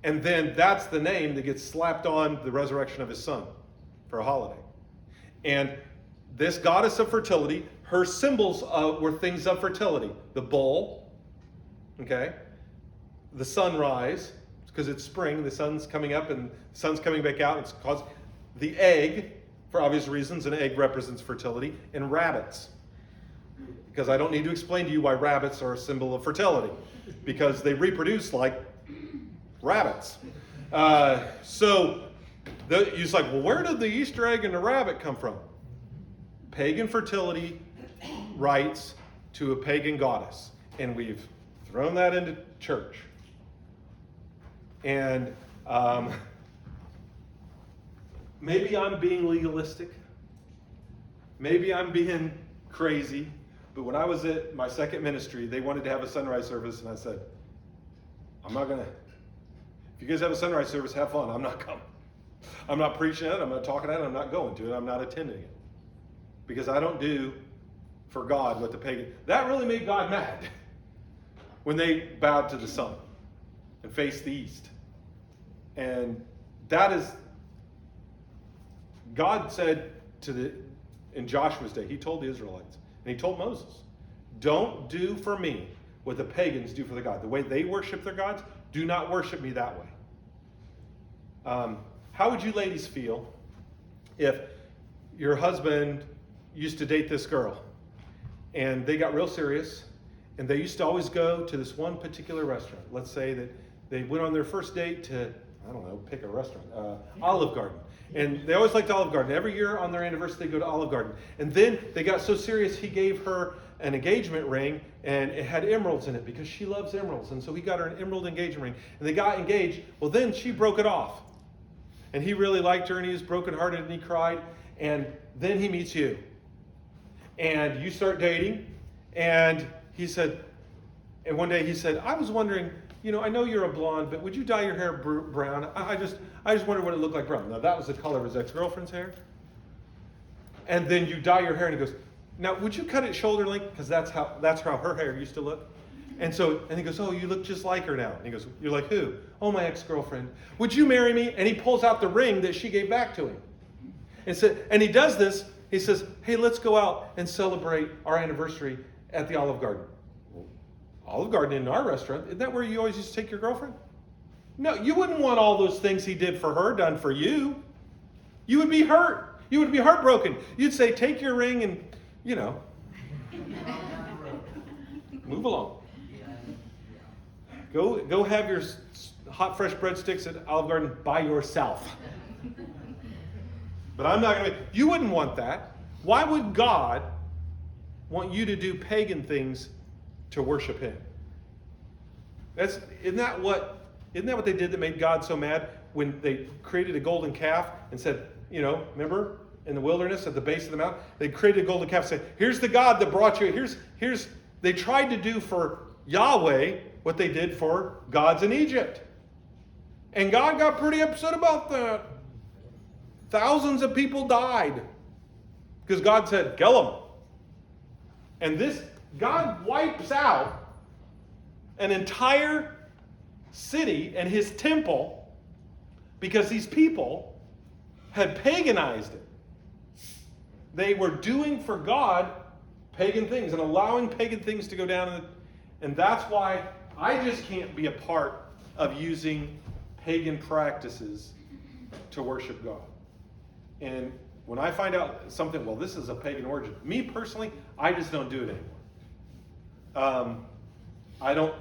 And then that's the name that gets slapped on the resurrection of his son for a holiday. And this goddess of fertility, her symbols were things of fertility. The bull, okay? The sunrise, because it's spring, the sun's coming up and the sun's coming back out. It's caused the egg, for obvious reasons, an egg represents fertility, and rabbits. Because I don't need to explain to you why rabbits are a symbol of fertility, because they reproduce like rabbits. So you're just like, well, where did the Easter egg and the rabbit come from? Pagan fertility rites to a pagan goddess, and we've thrown that into church. And maybe I'm being legalistic. Maybe I'm being crazy. But when I was at my second ministry, they wanted to have a sunrise service, and I said, I'm not going to. If you guys have a sunrise service, have fun. I'm not coming. I'm not preaching it. I'm not talking at it. I'm not going to it. I'm not attending it. Because I don't do for God what the pagan. That really made God mad when they bowed to the sun and faced the east. And that is, God said in Joshua's day, he told the Israelites, and he told Moses, don't do for me what the pagans do for the God. The way they worship their gods, do not worship me that way. How would you ladies feel if your husband used to date this girl and they got real serious and they used to always go to this one particular restaurant? Let's say that they went on their first date to, I don't know, pick a restaurant, Olive Garden. And they always liked Olive Garden. Every year on their anniversary, they go to Olive Garden. And then they got so serious, he gave her an engagement ring, and it had emeralds in it because she loves emeralds. And so he got her an emerald engagement ring. And they got engaged. Well, then she broke it off. And he really liked her, and he was brokenhearted, and he cried. And then he meets you. And you start dating. And he said, and one day he said, I was wondering, I know you're a blonde, but would you dye your hair brown? I just wondered what it looked like brown. Now, that was the color of his ex-girlfriend's hair. And then you dye your hair, and he goes, now, would you cut it shoulder length? Because that's how her hair used to look. And he goes, oh, you look just like her now. And he goes, you're like who? Oh, my ex-girlfriend. Would you marry me? And he pulls out the ring that she gave back to him. And he does this. He says, hey, let's go out and celebrate our anniversary at the Olive Garden. Olive Garden in our restaurant, isn't that where you always used to take your girlfriend? No, you wouldn't want all those things he did for her done for you. You would be hurt. You would be heartbroken. You'd say, take your ring and, move along. Go have your hot, fresh breadsticks at Olive Garden by yourself. But I'm not going to. You wouldn't want that. Why would God want you to do pagan things to worship him? Isn't that what Isn't that what they did that made God so mad? When they created a golden calf and said, remember in the wilderness at the base of the mountain, they created a golden calf and said, here's the God that brought you. They tried to do for Yahweh what they did for gods in Egypt. And God got pretty upset about that. Thousands of people died because God said, kill them. And God wipes out an entire city and his temple because these people had paganized it. They were doing for God pagan things and allowing pagan things to go down. And that's why I just can't be a part of using pagan practices to worship God. And when I find out something, well, this is a pagan origin, me personally, I just don't do it anymore. I don't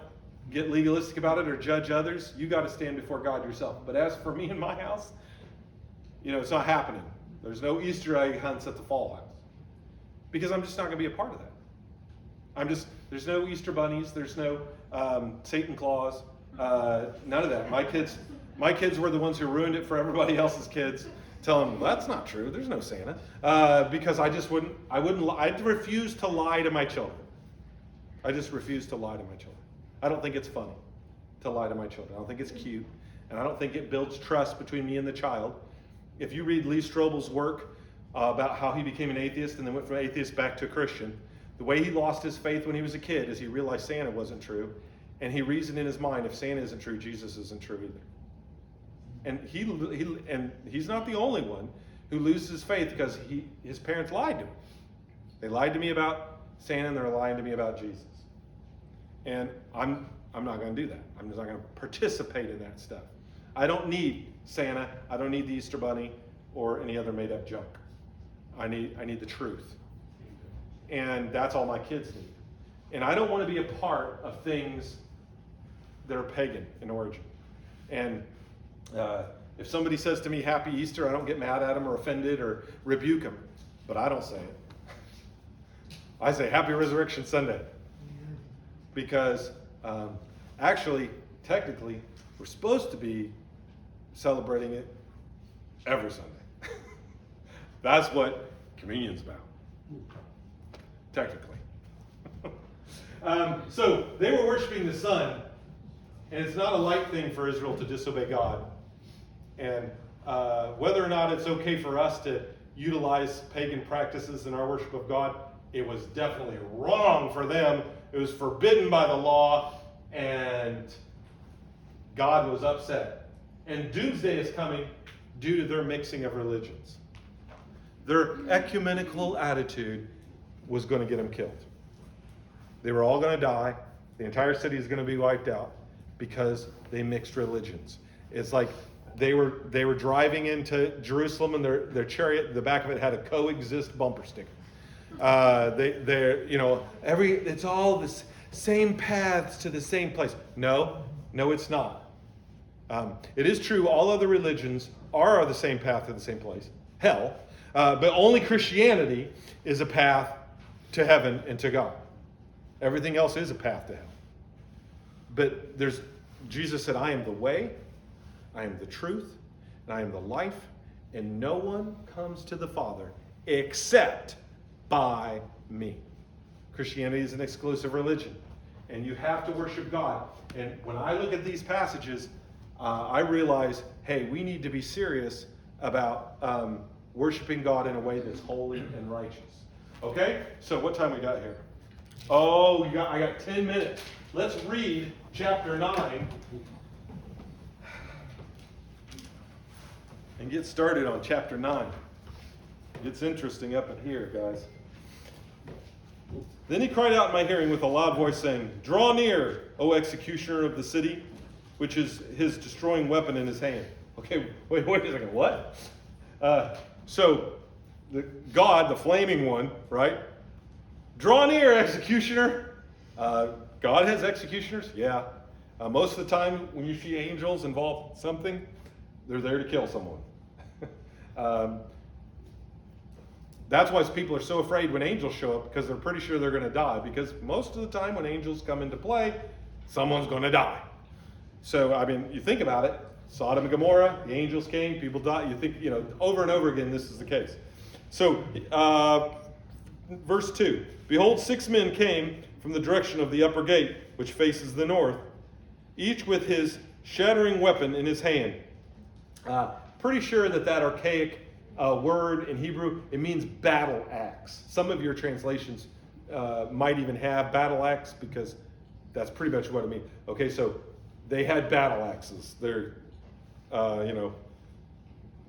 get legalistic about it or judge others. You got to stand before God yourself. But as for me and my house, it's not happening. There's no Easter egg hunts at the Faull house because I'm just not going to be a part of that. There's no Easter bunnies. There's no Satan claws. None of that. My kids were the ones who ruined it for everybody else's kids. Tell them, well, that's not true. There's no Santa. Because I'd refuse to lie to my children. I just refuse to lie to my children. I don't think it's funny to lie to my children. I don't think it's cute. And I don't think it builds trust between me and the child. If you read Lee Strobel's work about how he became an atheist and then went from atheist back to a Christian, the way he lost his faith when he was a kid is he realized Santa wasn't true. And he reasoned in his mind, if Santa isn't true, Jesus isn't true either. And he's not the only one who loses faith because his parents lied to him. They lied to me about Santa and they're lying to me about Jesus. And I'm not going to do that. I'm just not going to participate in that stuff. I don't need Santa. I don't need the Easter Bunny or any other made up junk. I need the truth. And that's all my kids need. And I don't want to be a part of things that are pagan in origin. And if somebody says to me, Happy Easter, I don't get mad at them or offended or rebuke them. But I don't say it. I say Happy Resurrection Sunday. Because actually, technically, we're supposed to be celebrating it every Sunday. That's what communion's about. Technically. So they were worshiping the sun. And it's not a light thing for Israel to disobey God. And whether or not it's okay for us to utilize pagan practices in our worship of God, it was definitely wrong for them. It was forbidden by the law, and God was upset. And doomsday is coming due to their mixing of religions. Their ecumenical attitude was going to get them killed. They were all going to die. The entire city is going to be wiped out because they mixed religions. It's like they were driving into Jerusalem and their chariot, the back of it had a coexist bumper sticker. It's all the same paths to the same place. No, it's not. It is true, all other religions are the same path to the same place, hell. But only Christianity is a path to heaven and to God. Everything else is a path to hell. But Jesus said, I am the way, I am the truth, and I am the life, and no one comes to the Father except by me. Christianity is an exclusive religion, and you have to worship God. And when I look at these passages, I realize, hey, we need to be serious about worshiping God in a way that's holy and righteous. Okay? So what time we got here? Oh, I got 10 minutes. Let's read chapter 9 and get started on chapter 9. It's interesting up in here, guys. Then he cried out in my hearing with a loud voice, saying, Draw near, O executioner of the city, which is his destroying weapon in his hand. Okay, wait a second, what? So, God, the flaming one, right? Draw near, executioner. God has executioners? Yeah. Most of the time, when you see angels involved in something, they're there to kill someone. That's why people are so afraid when angels show up, because they're pretty sure they're going to die. Because most of the time when angels come into play, someone's going to die. So, I mean, you think about it. Sodom and Gomorrah, the angels came, people died. You think, over and over again, this is the case. So, verse 2. Behold, 6 men came from the direction of the upper gate, which faces the north, each with his shattering weapon in his hand. Pretty sure that archaic word in Hebrew, it means battle axe. Some of your translations might even have battle axe, because that's pretty much what it means. Okay, so they had battle axes. They're,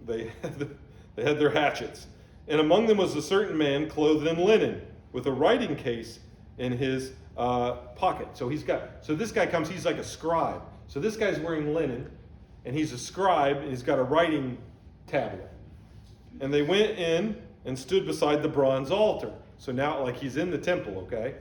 they had their hatchets. And among them was a certain man clothed in linen, with a writing case in his pocket. So this guy comes, he's like a scribe. So this guy's wearing linen, and he's a scribe, and he's got a writing tablet. And they went in and stood beside the bronze altar. So now, like, he's in the temple, okay?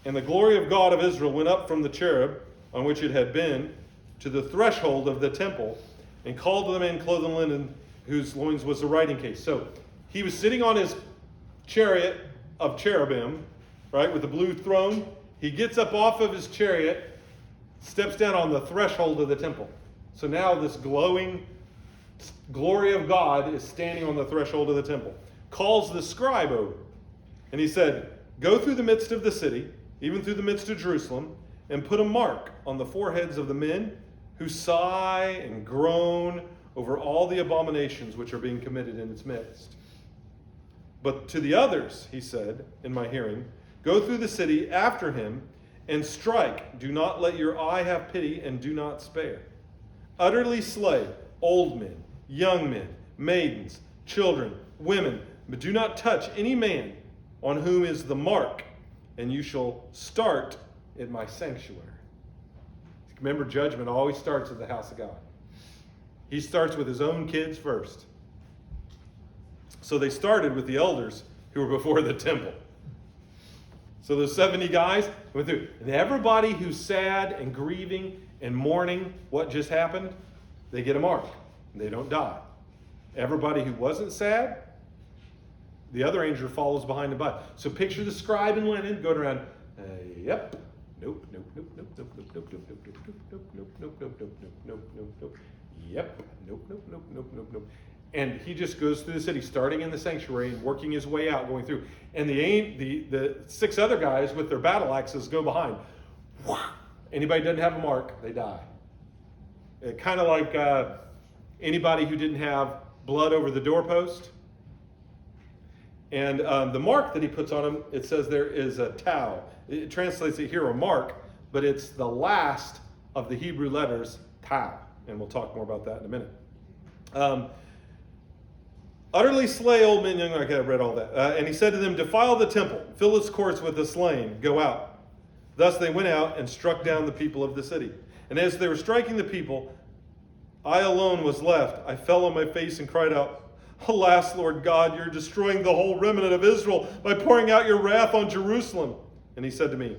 And the glory of God of Israel went up from the cherub on which it had been to the threshold of the temple, and called to the man clothed in linen, whose loins was the writing case. So he was sitting on his chariot of cherubim, right, with the blue throne. He gets up off of his chariot, steps down on the threshold of the temple. So now this glowing glory of God is standing on the threshold of the temple. Calls the scribe over. And he said, go through the midst of the city, even through the midst of Jerusalem, and put a mark on the foreheads of the men who sigh and groan over all the abominations which are being committed in its midst. But to the others, he said, in my hearing, go through the city after him and strike. Do not let your eye have pity, and do not spare. Utterly slay old men, young men, maidens, children, women, but do not touch any man on whom is the mark, and you shall start at my sanctuary. Remember, judgment always starts at the house of God. He starts with his own kids first. So they started with the elders who were before the temple. So those 70 guys went through. And everybody who's sad and grieving and mourning what just happened, they get a mark. They don't die. Everybody who wasn't sad, the other angel follows behind the body. So picture the scribe in linen going around, yep, nope, nope, nope, nope, nope, nope, nope, nope, nope, nope, nope, nope, nope, nope, nope, nope, nope, nope, yep, nope, nope, nope, nope, nope, nope. And he just goes through the city, starting in the sanctuary and working his way out, going through. And the 6 other guys with their battle axes go behind. Anybody doesn't have a mark, they die. Kind of like anybody who didn't have blood over the doorpost. And the mark that he puts on him, it says there is a tau. It translates it here a mark, but it's the last of the Hebrew letters, tau. And we'll talk more about that in a minute. Utterly slay old men, young. Okay, I read all that. And he said to them, defile the temple, fill its courts with the slain, go out. Thus they went out and struck down the people of the city. And as they were striking the people, I alone was left. I fell on my face and cried out, alas, Lord God, you're destroying the whole remnant of Israel by pouring out your wrath on Jerusalem. And he said to me,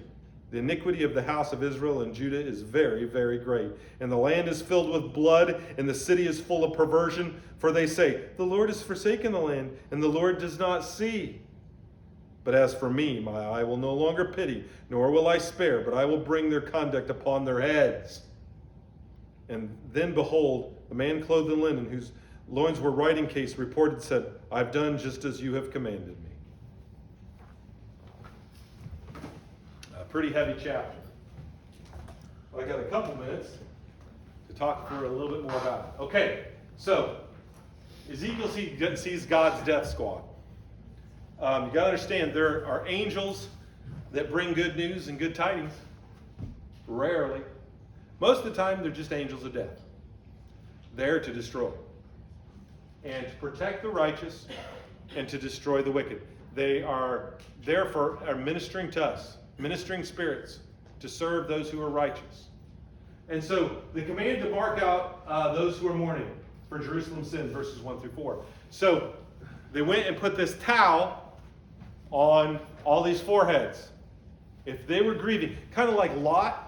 the iniquity of the house of Israel and Judah is very, very great. And the land is filled with blood, and the city is full of perversion. For they say, the Lord has forsaken the land, and the Lord does not see. But as for me, my eye will no longer pity, nor will I spare, but I will bring their conduct upon their heads. And then behold, the man clothed in linen, whose loins were writing case, reported, said, I've done just as you have commanded me. A pretty heavy chapter. But I got a couple minutes to talk for a little bit more about it. Okay, so Ezekiel sees God's death squad. You got to understand, there are angels that bring good news and good tidings. Rarely. Most of the time, they're just angels of death. There to destroy. And to protect the righteous and to destroy the wicked. They are therefore ministering to us, ministering spirits, to serve those who are righteous. And so the command to mark out those who are mourning for Jerusalem's sins, verses 1 through 4. So they went and put this towel on all these foreheads. If they were grieving, kind of like Lot.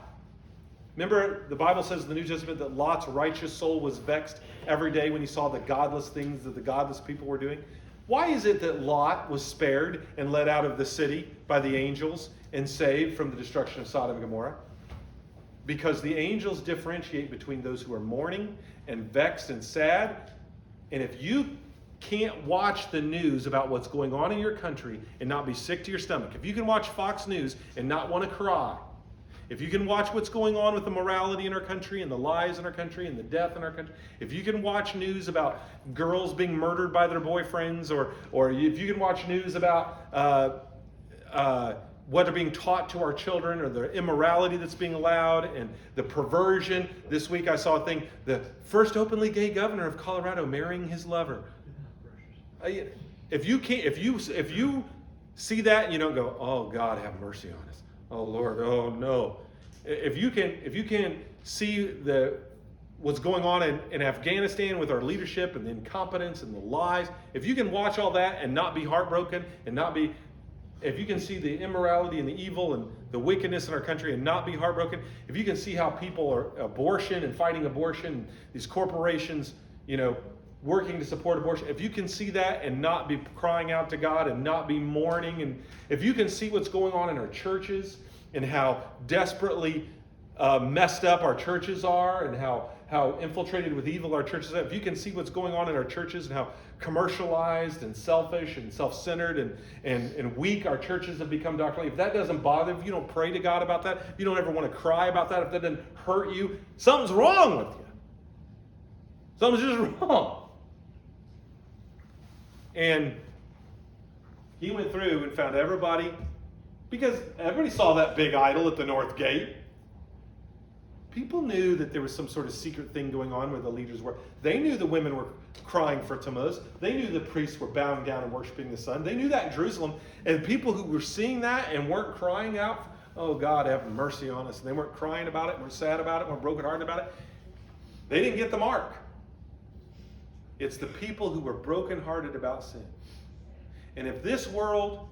Remember, the Bible says in the New Testament that Lot's righteous soul was vexed every day when he saw the godless things that the godless people were doing. Why is it that Lot was spared and led out of the city by the angels and saved from the destruction of Sodom and Gomorrah? because the angels differentiate between those who are mourning and vexed and sad. And if you can't watch the news about what's going on in your country and not be sick to your stomach, if you can watch Fox News and not want to cry, if you can watch what's going on with the morality in our country and the lies in our country and the death in our country, if you can watch news about girls being murdered by their boyfriends, or if you can watch news about what are being taught to our children, or the immorality that's being allowed and the perversion. This week I saw a thing, the first openly gay governor of Colorado marrying his lover. If you see that and you don't go, oh God, have mercy on us. Oh Lord, oh no. If you can see what's going on in Afghanistan with our leadership and the incompetence and the lies, if you can watch all that and not be heartbroken and if you can see the immorality and the evil and the wickedness in our country and not be heartbroken, if you can see how people are abortion and fighting abortion, these corporations, working to support abortion, if you can see that and not be crying out to God and not be mourning, and if you can see what's going on in our churches and how desperately messed up our churches are and how infiltrated with evil our churches are, if you can see what's going on in our churches and how commercialized and selfish and self-centered and weak our churches have become doctrinally, if that doesn't bother you, if you don't pray to God about that, if you don't ever want to cry about that, if that doesn't hurt you, something's wrong with you. Something's just wrong. And he went through and found everybody, because everybody saw that big idol at the north gate. People knew that there was some sort of secret thing going on where the leaders were. They knew the women were crying for Tammuz. They knew the priests were bowing down and worshiping the sun. They knew that in Jerusalem. And people who were seeing that and weren't crying out, oh God, have mercy on us. And they weren't crying about it, weren't sad about it, weren't brokenhearted about it. They didn't get the mark. It's the people who were brokenhearted about sin. And if this world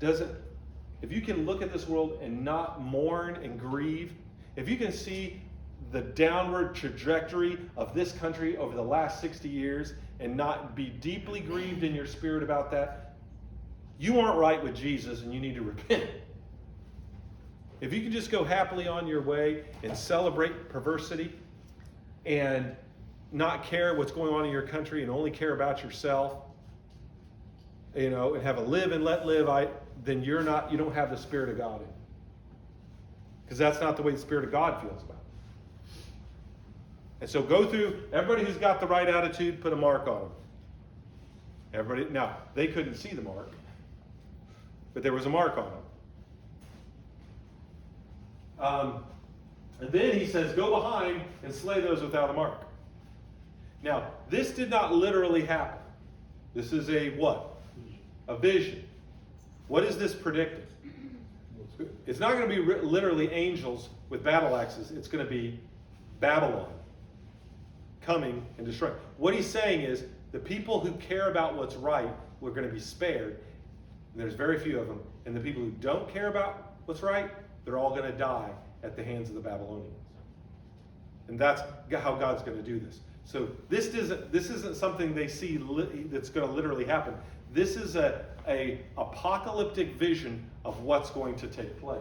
if you can look at this world and not mourn and grieve, if you can see the downward trajectory of this country over the last 60 years and not be deeply grieved in your spirit about that, you aren't right with Jesus and you need to repent. If you can just go happily on your way and celebrate perversity and not care what's going on in your country and only care about yourself, and have a live and let live, then you don't have the Spirit of God in you. Because that's not the way the Spirit of God feels about it. And so go through, everybody who's got the right attitude, put a mark on them. Everybody, now, they couldn't see the mark, but there was a mark on them. And then he says, go behind and slay those without a mark. Now, this did not literally happen. This is a what? A vision. What is this predicting? It's not going to be literally angels with battle axes. It's going to be Babylon coming and destroying. What he's saying is the people who care about what's right were going to be spared. And there's very few of them. And the people who don't care about what's right, they're all going to die at the hands of the Babylonians. And that's how God's going to do this. So this isn't something they see that's going to literally happen. This is a apocalyptic vision of what's going to take place.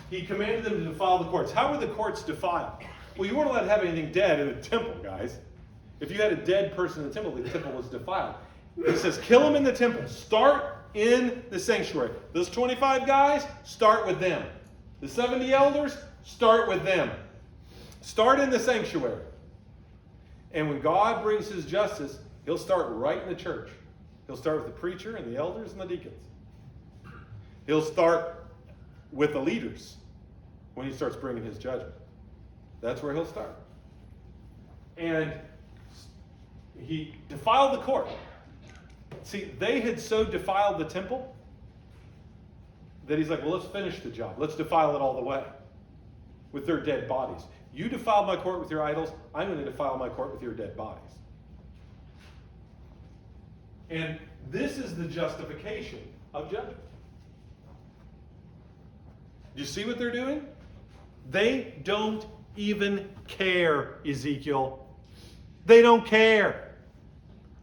He commanded them to defile the courts. How were the courts defiled? Well, you weren't allowed to have anything dead in the temple, guys. If you had a dead person in the temple was defiled. He says, kill them in the temple. Start in the sanctuary. Those 25 guys, start with them. The 70 elders, start with them. Start in the sanctuary. And when God brings his justice, he'll start right in the church. He'll start with the preacher and the elders and the deacons. He'll start with the leaders when he starts bringing his judgment. That's where he'll start. And he defiled the court. See, they had so defiled the temple that he's like, well, let's finish the job. Let's defile it all the way with their dead bodies. You defiled my court with your idols. I'm going to defile my court with your dead bodies. And this is the justification of judgment. Do you see what they're doing? They don't even care, Ezekiel. They don't care.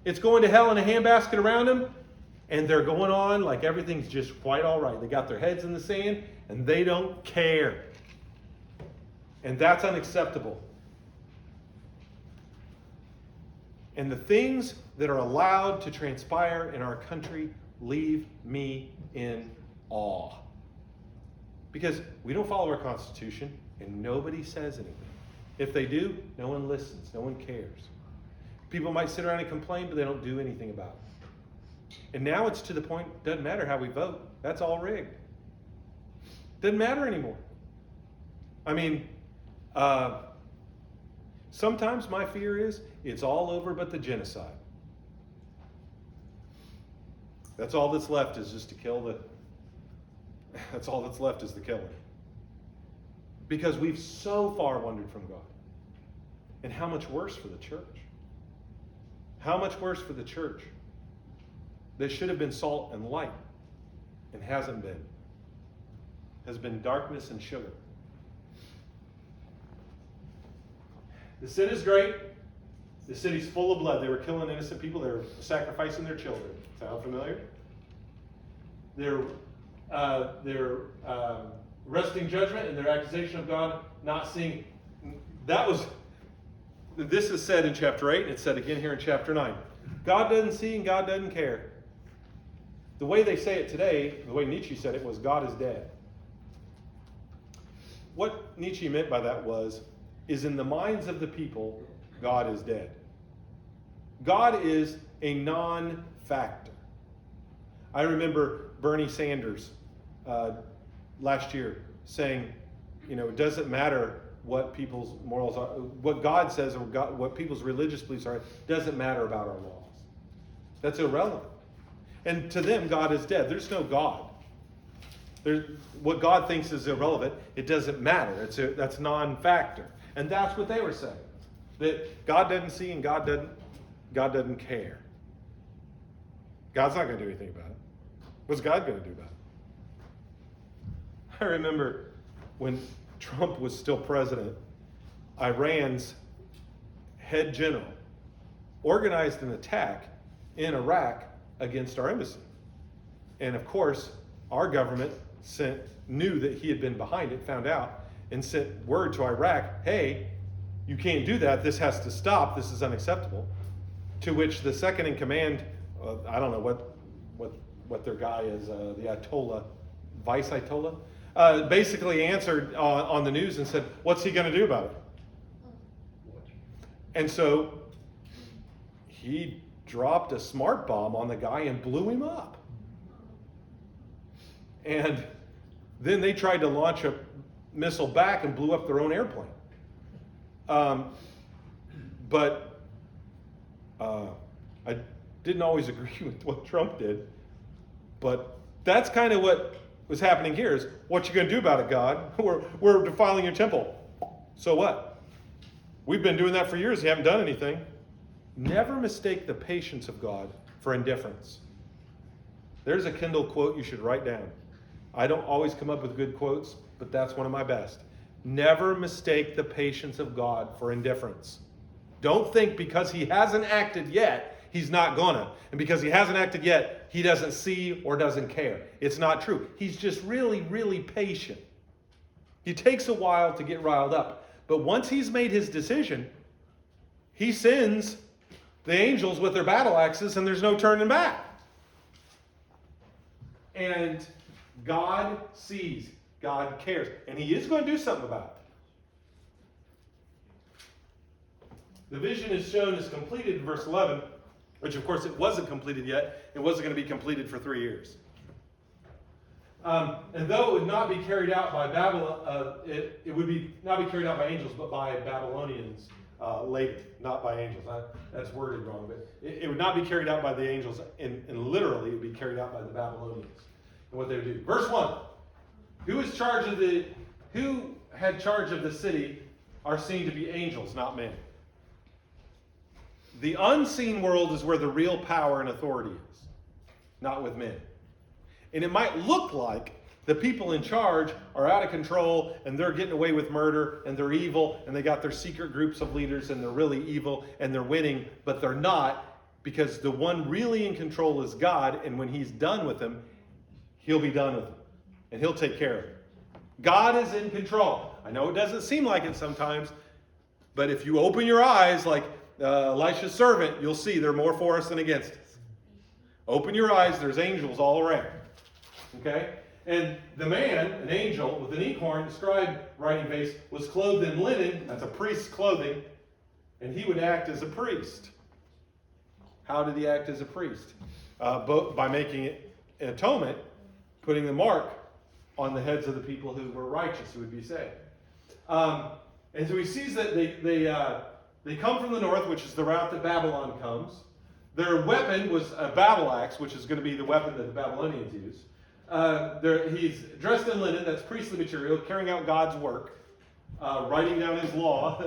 It's going to hell in a handbasket around them, and they're going on like everything's just quite all right. They got their heads in the sand, and they don't care. And that's unacceptable. And the things that are allowed to transpire in our country leave me in awe. Because we don't follow our Constitution, and nobody says anything. If they do, no one listens, no one cares. People might sit around and complain, but they don't do anything about it. And now it's to the point, it doesn't matter how we vote. That's all rigged. Doesn't matter anymore. I mean, sometimes my fear is it's all over but the genocide. That's all that's left is just to kill the... That's all that's left is the killing. Because we've so far wandered from God. And how much worse for the church? How much worse for the church that should have been salt and light and hasn't been. Has been darkness and sugar. The sin is great. The city's full of blood. They were killing innocent people. They were sacrificing their children. Sound familiar? They're wresting judgment and their accusation of God not seeing. This is said in chapter 8, and it's said again here in chapter 9. God doesn't see and God doesn't care. The way they say it today, the way Nietzsche said it, was God is dead. What Nietzsche meant by that is in the minds of the people, God is dead. God is a non-factor. I remember Bernie Sanders last year saying, it doesn't matter what people's morals are, what God says or what people's religious beliefs are, doesn't matter about our laws. That's irrelevant. And to them, God is dead. There's no God. What God thinks is irrelevant, it doesn't matter. That's non-factor. And that's what they were saying. That God doesn't see and God doesn't care. God's not going to do anything about it. What's God going to do about it? I remember when Trump was still president, Iran's head general organized an attack in Iraq against our embassy. And of course, our government knew that he had been behind it, found out, and sent word to Iraq, hey, you can't do that. This has to stop. This is unacceptable. To which the second in command, I don't know what their guy is, the Ayatollah, Vice Ayatollah, basically answered on the news and said, what's he going to do about it? And so he dropped a smart bomb on the guy and blew him up. And then they tried to launch a missile back and blew up their own airplane. But I didn't always agree with what Trump did. But that's kind of what was happening here is, what you going to do about it, God? We're defiling your temple. So what? We've been doing that for years. You haven't done anything. Never mistake the patience of God for indifference. There's a Kendall quote you should write down. I don't always come up with good quotes, but that's one of my best. Never mistake the patience of God for indifference. Don't think because he hasn't acted yet, he's not gonna. And because he hasn't acted yet, he doesn't see or doesn't care. It's not true. He's just really, really patient. He takes a while to get riled up. But once he's made his decision, he sends the angels with their battle axes and there's no turning back. And God sees, God cares, and he is going to do something about it. The vision is shown as completed in verse 11, which of course it wasn't completed yet. It wasn't going to be completed for 3 years. And though it would not be carried out by Babylon, it would not be carried out by angels, but by Babylonians later, not by angels. That's worded wrong, but it would not be carried out by the angels, and literally it would be carried out by the Babylonians and what they would do. Verse 1: Who had charge of the city are seen to be angels, not men. The unseen world is where the real power and authority is, not with men. And it might look like the people in charge are out of control and they're getting away with murder and they're evil and they got their secret groups of leaders and they're really evil and they're winning, but they're not, because the one really in control is God, and when he's done with them, he'll be done with them and he'll take care of them. God is in control. I know it doesn't seem like it sometimes, but if you open your eyes like Elisha's servant, you'll see there are more for us than against us. Open your eyes, there's angels all around. Okay? And the man, an angel with an inkhorn, the scribe writing base, was clothed in linen, that's a priest's clothing, and he would act as a priest. How did he act as a priest? Both by making it an atonement, putting the mark on the heads of the people who were righteous, who would be saved. And so he sees that they come from the north, which is the route that Babylon comes. Their weapon was a battle axe, which is going to be the weapon that the Babylonians use. He's dressed in linen, that's priestly material, carrying out God's work, writing down his law.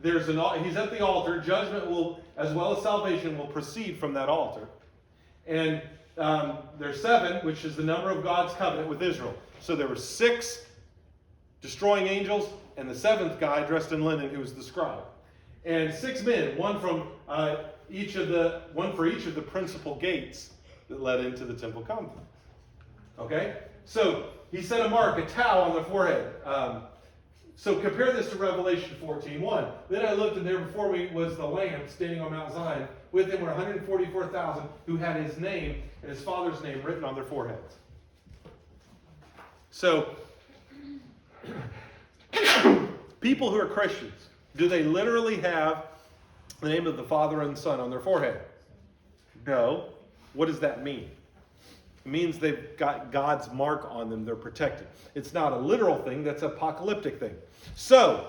He's at the altar. Judgment will, as well as salvation, will proceed from that altar. And there's 7, which is the number of God's covenant with Israel. So there were 6 destroying angels, and the 7th guy dressed in linen, who was the scribe. And 6 men, one for each of the principal gates that led into the temple complex. Okay? So he set a mark, a tau on their forehead. So compare this to Revelation 14:1. Then I looked, and there before me was the Lamb standing on Mount Zion. With him were 144,000 who had his name and his father's name written on their foreheads. So, people who are Christians, do they literally have the name of the Father and Son on their forehead? No. What does that mean? It means they've got God's mark on them. They're protected. It's not a literal thing. That's an apocalyptic thing. So,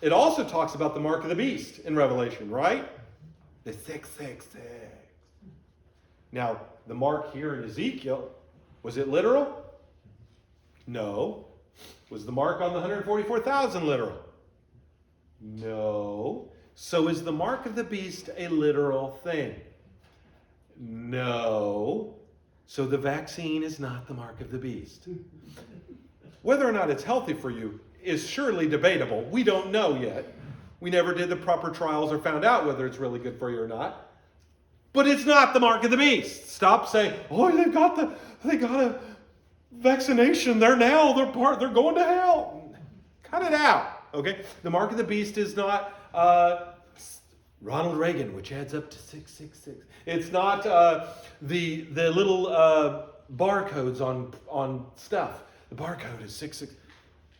it also talks about the mark of the beast in Revelation, right? The 666. Now, the mark here in Ezekiel, was it literal? No. Was the mark on the 144,000 literal? No. So is the mark of the beast a literal thing? No. So the vaccine is not the mark of the beast. Whether or not it's healthy for you is surely debatable. We don't know yet. We never did the proper trials or found out whether it's really good for you or not. But it's not the mark of the beast. Stop saying, oh, they got a vaccination. They're going to hell. Cut it out. Okay? The mark of the beast is not Ronald Reagan, which adds up to 666. It's not the little barcodes on stuff. The barcode is 666.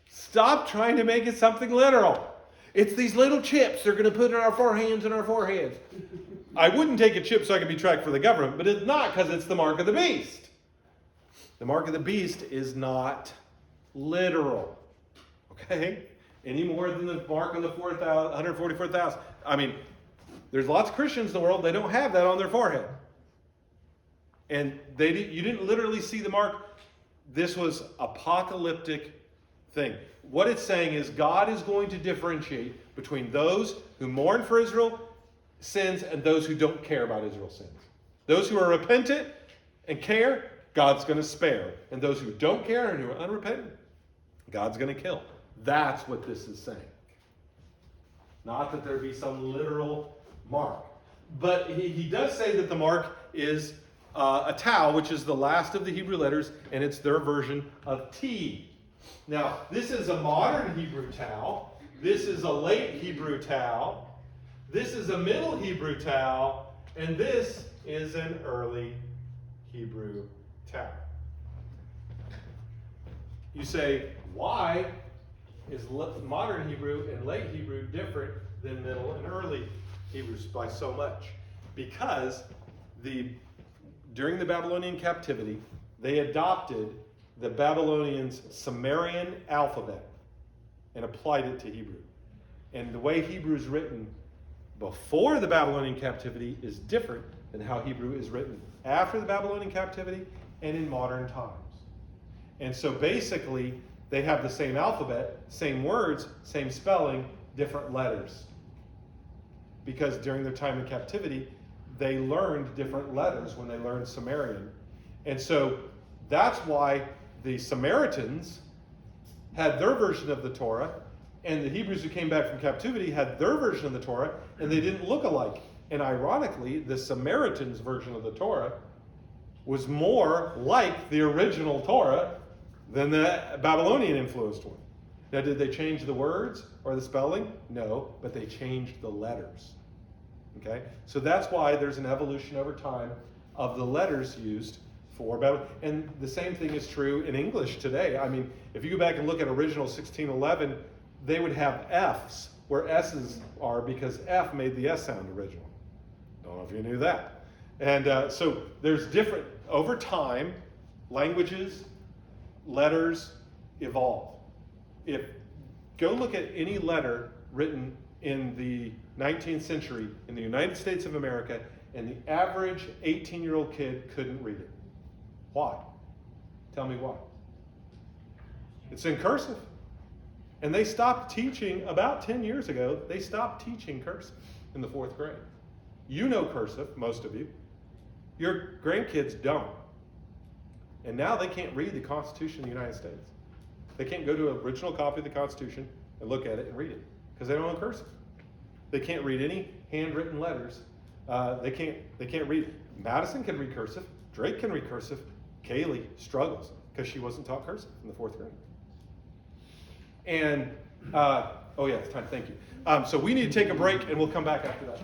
Stop trying to make it something literal. It's these little chips they're going to put in our forehands and our foreheads. I wouldn't take a chip so I could be tracked for the government, but it's not, because it's the mark of the beast. The mark of the beast is not literal. Okay? Any more than the mark on the 144,000. I mean, there's lots of Christians in the world, they don't have that on their forehead. And you didn't literally see the mark. This was apocalyptic thing. What it's saying is God is going to differentiate between those who mourn for Israel's sins and those who don't care about Israel's sins. Those who are repentant and care, God's going to spare. And those who don't care and who are unrepentant, God's going to kill. That's what this is saying. Not that there be some literal mark. But he does say that the mark is a tau, which is the last of the Hebrew letters, and it's their version of T. Now, this is a modern Hebrew tau. This is a late Hebrew tau. This is a middle Hebrew tau. And this is an early Hebrew tau. You say, why is modern Hebrew and late Hebrew different than middle and early Hebrews by so much? Because during the Babylonian captivity, they adopted the Babylonians' Sumerian alphabet and applied it to Hebrew. And the way Hebrew is written before the Babylonian captivity is different than how Hebrew is written after the Babylonian captivity and in modern times. And so basically, they have the same alphabet, same words, same spelling, different letters. Because during their time in captivity, they learned different letters when they learned Sumerian. And so that's why the Samaritans had their version of the Torah, and the Hebrews who came back from captivity had their version of the Torah, and they didn't look alike. And ironically, the Samaritans' version of the Torah was more like the original Torah than the Babylonian influenced one. Now, did they change the words or the spelling? No, but they changed the letters. Okay? So that's why there's an evolution over time of the letters used for Babylon. And the same thing is true in English today. I mean, if you go back and look at original 1611, they would have F's where S's are because F made the S sound original. Don't know if you knew that. And so there's different, over time, languages, letters evolve. Go look at any letter written in the 19th century in the United States of America, and the average 18-year-old kid couldn't read it. Why? Tell me why. It's in cursive. And they stopped teaching, about 10 years ago, they stopped teaching cursive in the 4th grade. You know cursive, most of you. Your grandkids don't. And now they can't read the Constitution of the United States. They can't go to an original copy of the Constitution and look at it and read it because they don't know cursive. They can't read any handwritten letters. They can't read. Madison can read cursive. Drake can read cursive. Kaylee struggles because she wasn't taught cursive in the 4th grade. And, oh yeah, it's time, thank you. So we need to take a break and we'll come back after that.